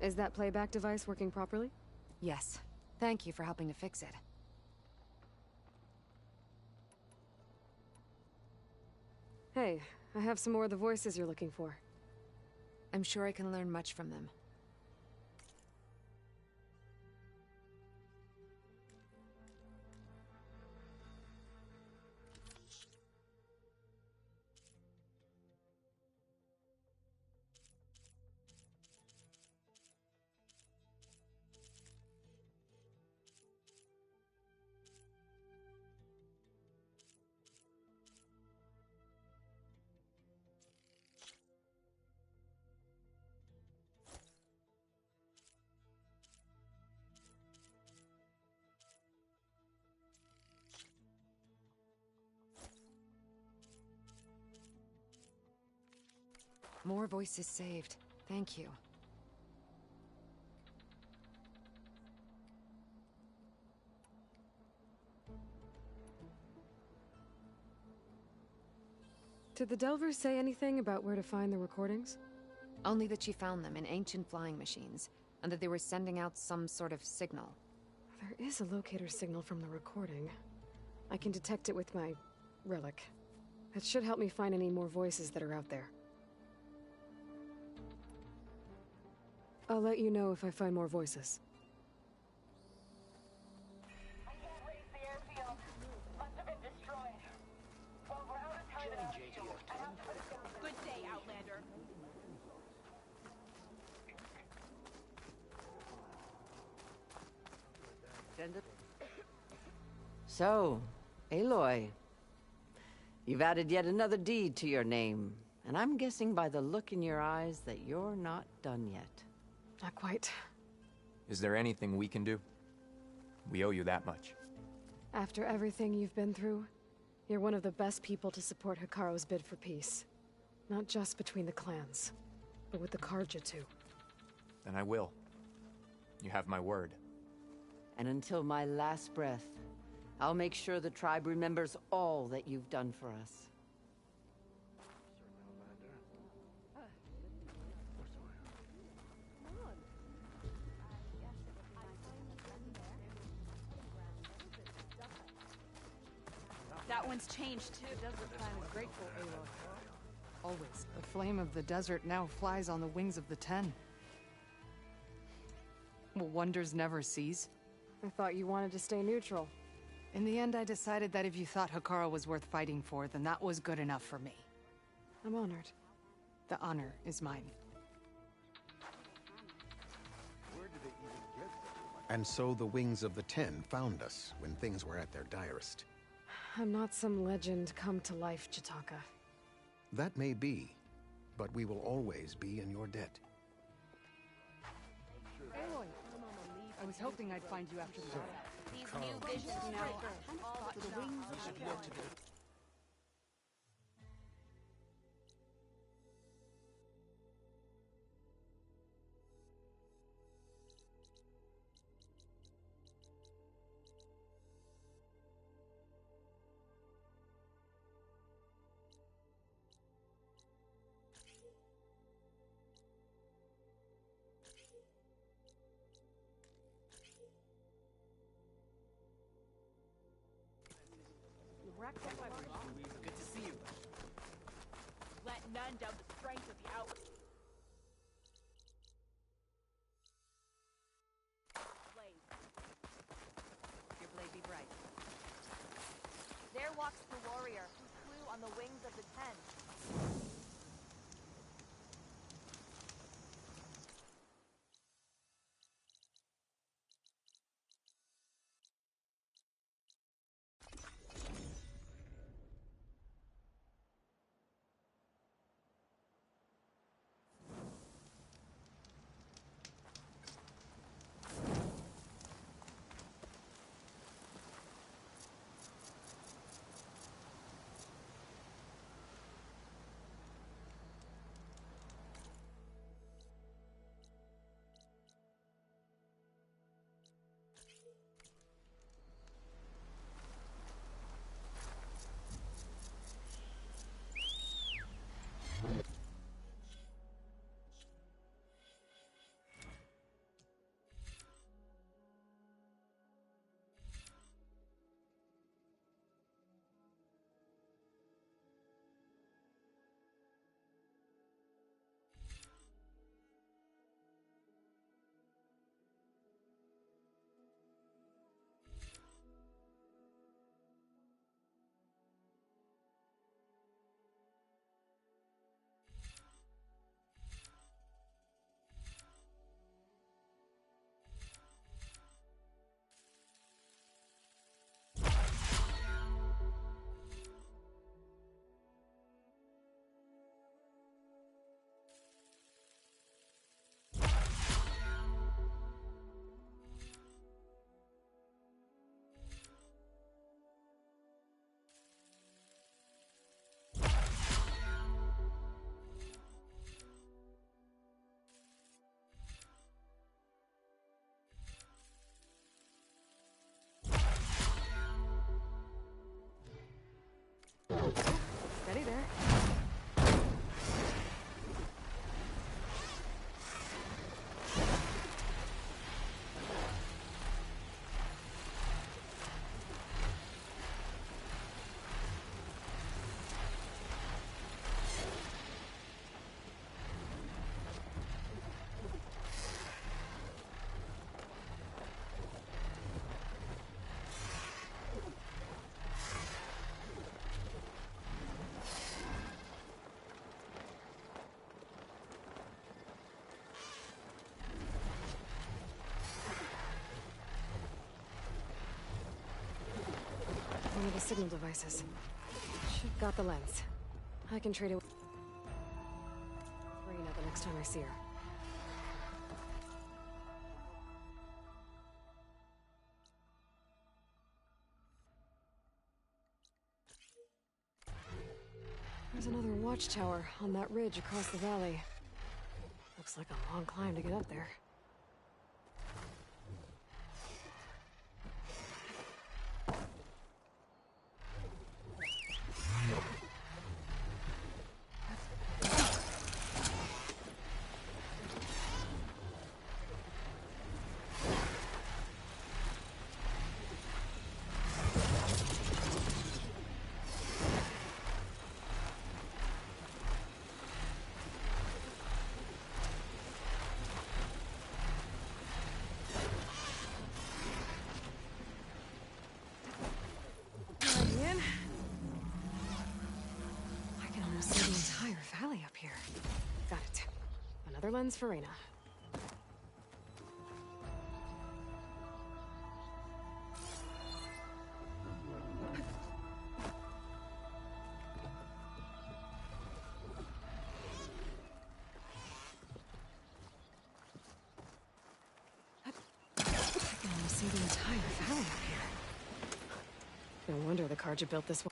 Is that playback device working properly? Yes. Thank you for helping to fix it. Hey, I have some more of the voices you're looking for. I'm sure I can learn much from them. More voices saved. Thank you. Did the Delvers say anything about where to find the recordings? Only that she found them in ancient flying machines, and that they were sending out some sort of signal. There is a locator signal from the recording. I can detect it with my relic. That should help me find any more voices that are out there. I'll let you know if I find more voices. Good day, Outlander. So, Aloy, you've added yet another deed to your name, and I'm guessing by the look in your eyes that you're not done yet. Not quite. Is there anything we can do? We owe you that much. After everything you've been through, you're one of the best people to support Hekarro's bid for peace. Not just between the clans, but with the Carja too. Then I will. You have my word. And until my last breath, I'll make sure the tribe remembers all that you've done for us. That one's changed too. The desert clan is grateful, Aloy. Always. The flame of the desert now flies on the wings of the Ten. Will wonders never cease? I thought you wanted to stay neutral. In the end, I decided that if you thought Hekarro was worth fighting for, then that was good enough for me. I'm honored. The honor is mine. And so the Wings of the Ten found us when things were at their direst. I'm not some legend come to life, Jataka. That may be, but we will always be in your debt. Aloy, I was hoping I'd find you after the battle. These new visions all the wings of the Good to see you. Let none doubt the strength of the blade. Your blade be bright. There walks the warrior who flew on the wings of the Ten. the signal devices. Should got the lens. I can trade it with Reyna the next time I see her. There's another watchtower on that ridge across the valley. Looks like a long climb to get up there. Valley up here. Got it. Another lens for Reyna. I can almost see the entire valley up here. No wonder the Carja built this one.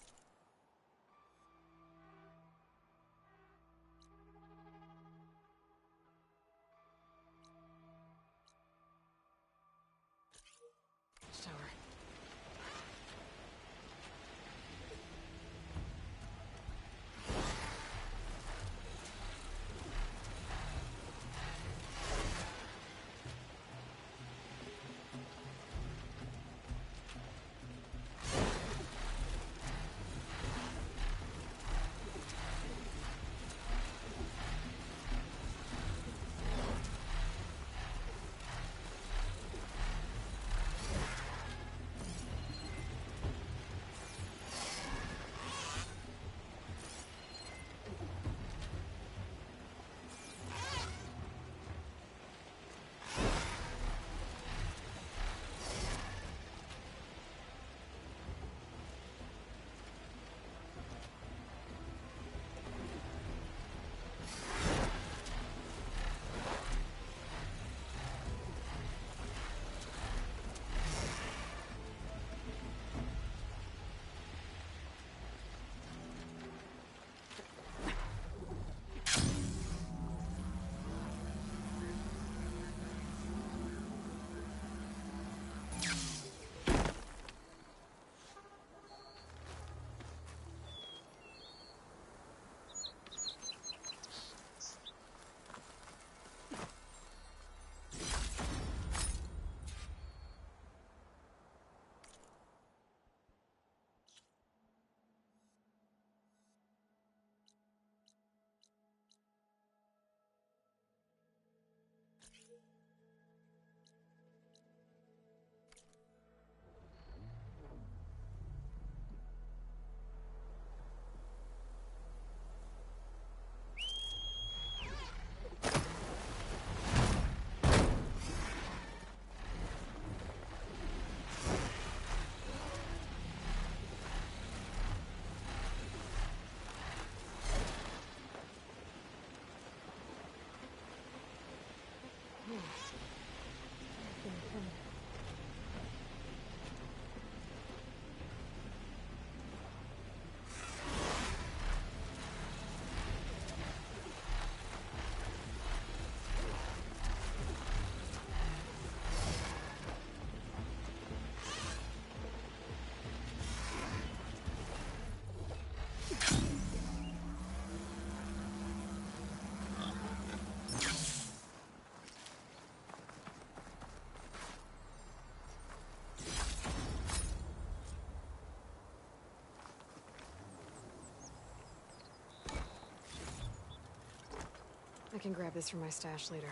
I can grab this from my stash later.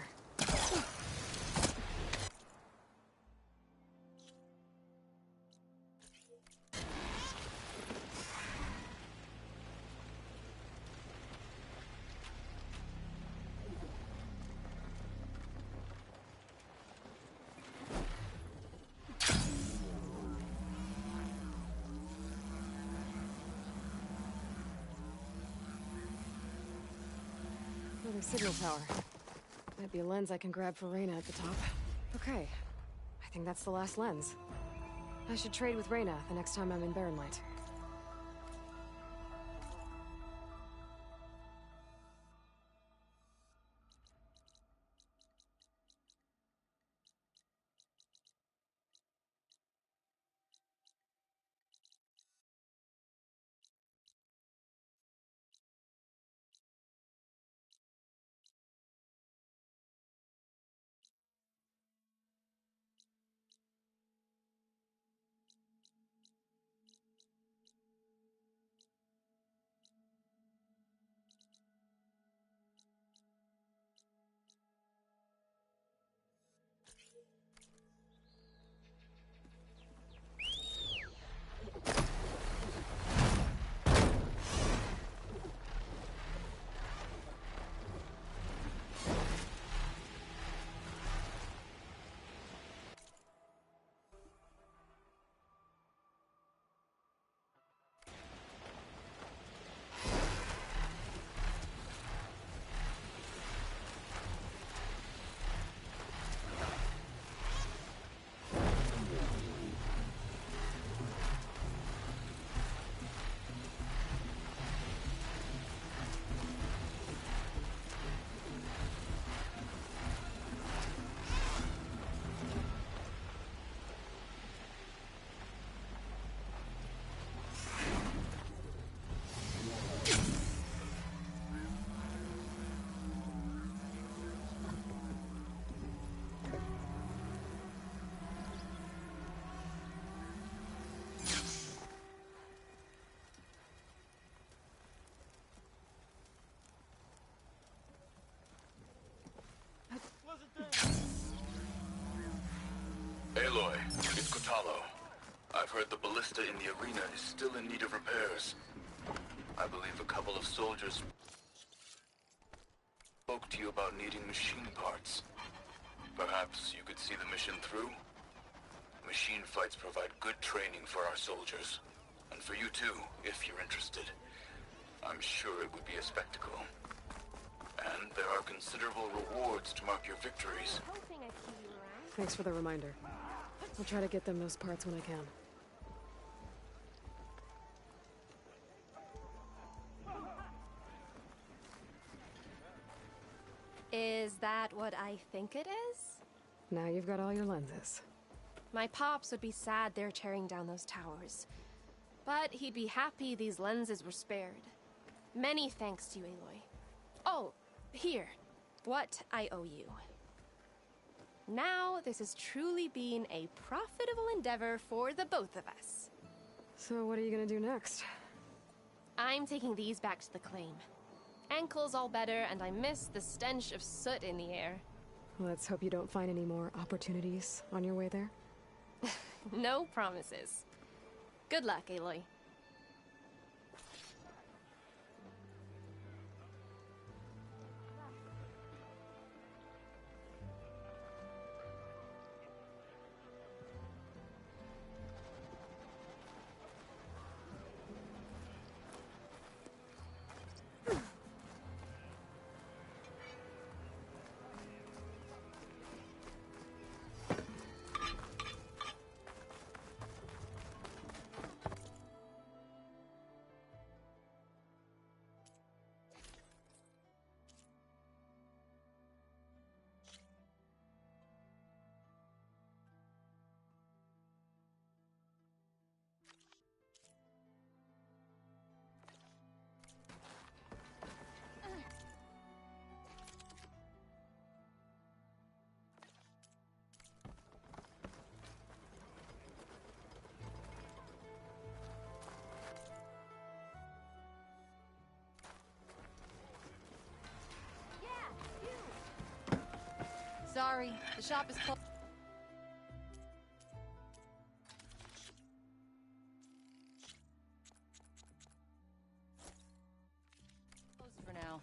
Some signal tower. Might be a lens I can grab for Reyna at the top. Okay. I think that's the last lens. I should trade with Reyna the next time I'm in Barren Light. Aloy, it's Kotallo. I've heard the ballista in the arena is still in need of repairs. I believe a couple of soldiers spoke to you about needing machine parts. Perhaps you could see the mission through? Machine fights provide good training for our soldiers. And for you too, if you're interested. I'm sure it would be a spectacle. And there are considerable rewards to mark your victories. Thanks for the reminder. I'll try to get them those parts when I can. Is that what I think it is? Now you've got all your lenses. My pops would be sad they're tearing down those towers. But he'd be happy these lenses were spared. Many thanks to you, Aloy. Oh, here. What I owe you. Now, this has truly been a profitable endeavor for the both of us. So what are you gonna do next? I'm taking these back to the claim. Ankle's all better, and I miss the stench of soot in the air. Let's hope you don't find any more opportunities on your way there. No promises. Good luck, Aloy. Sorry, the shop is closed. For now.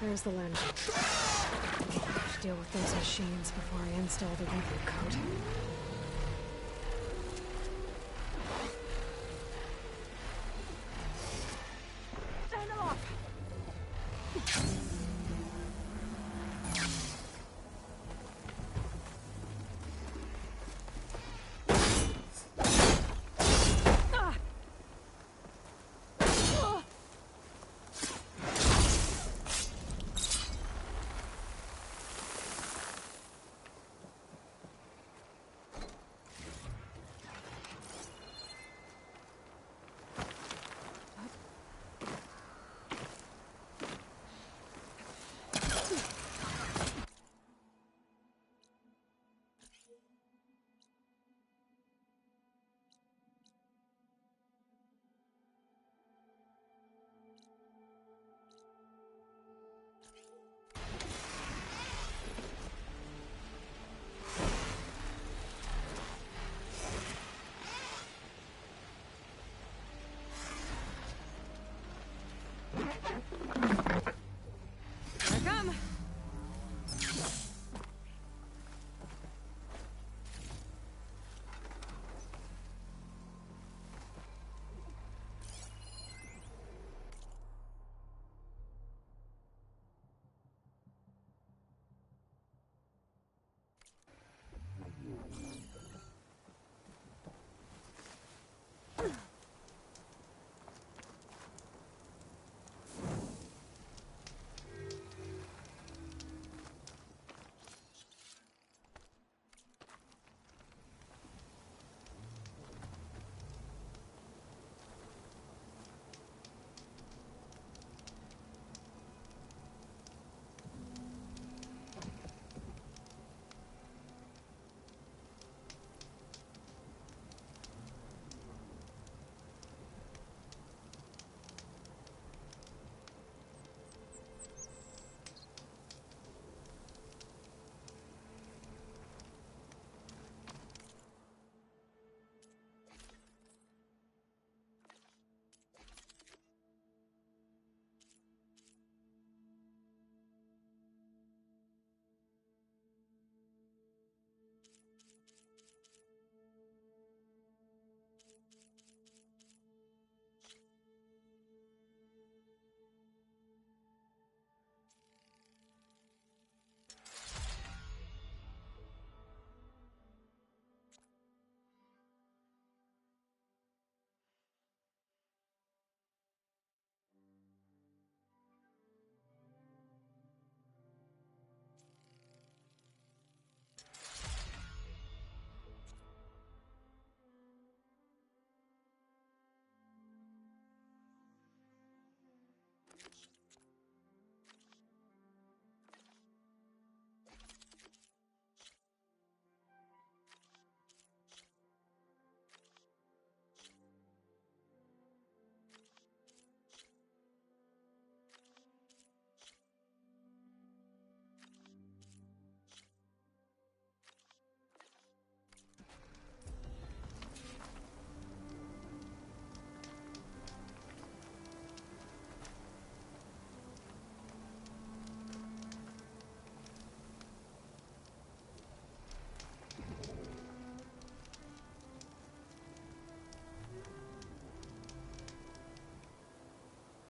There's the landing. Deal with those machines before I install the reboot code.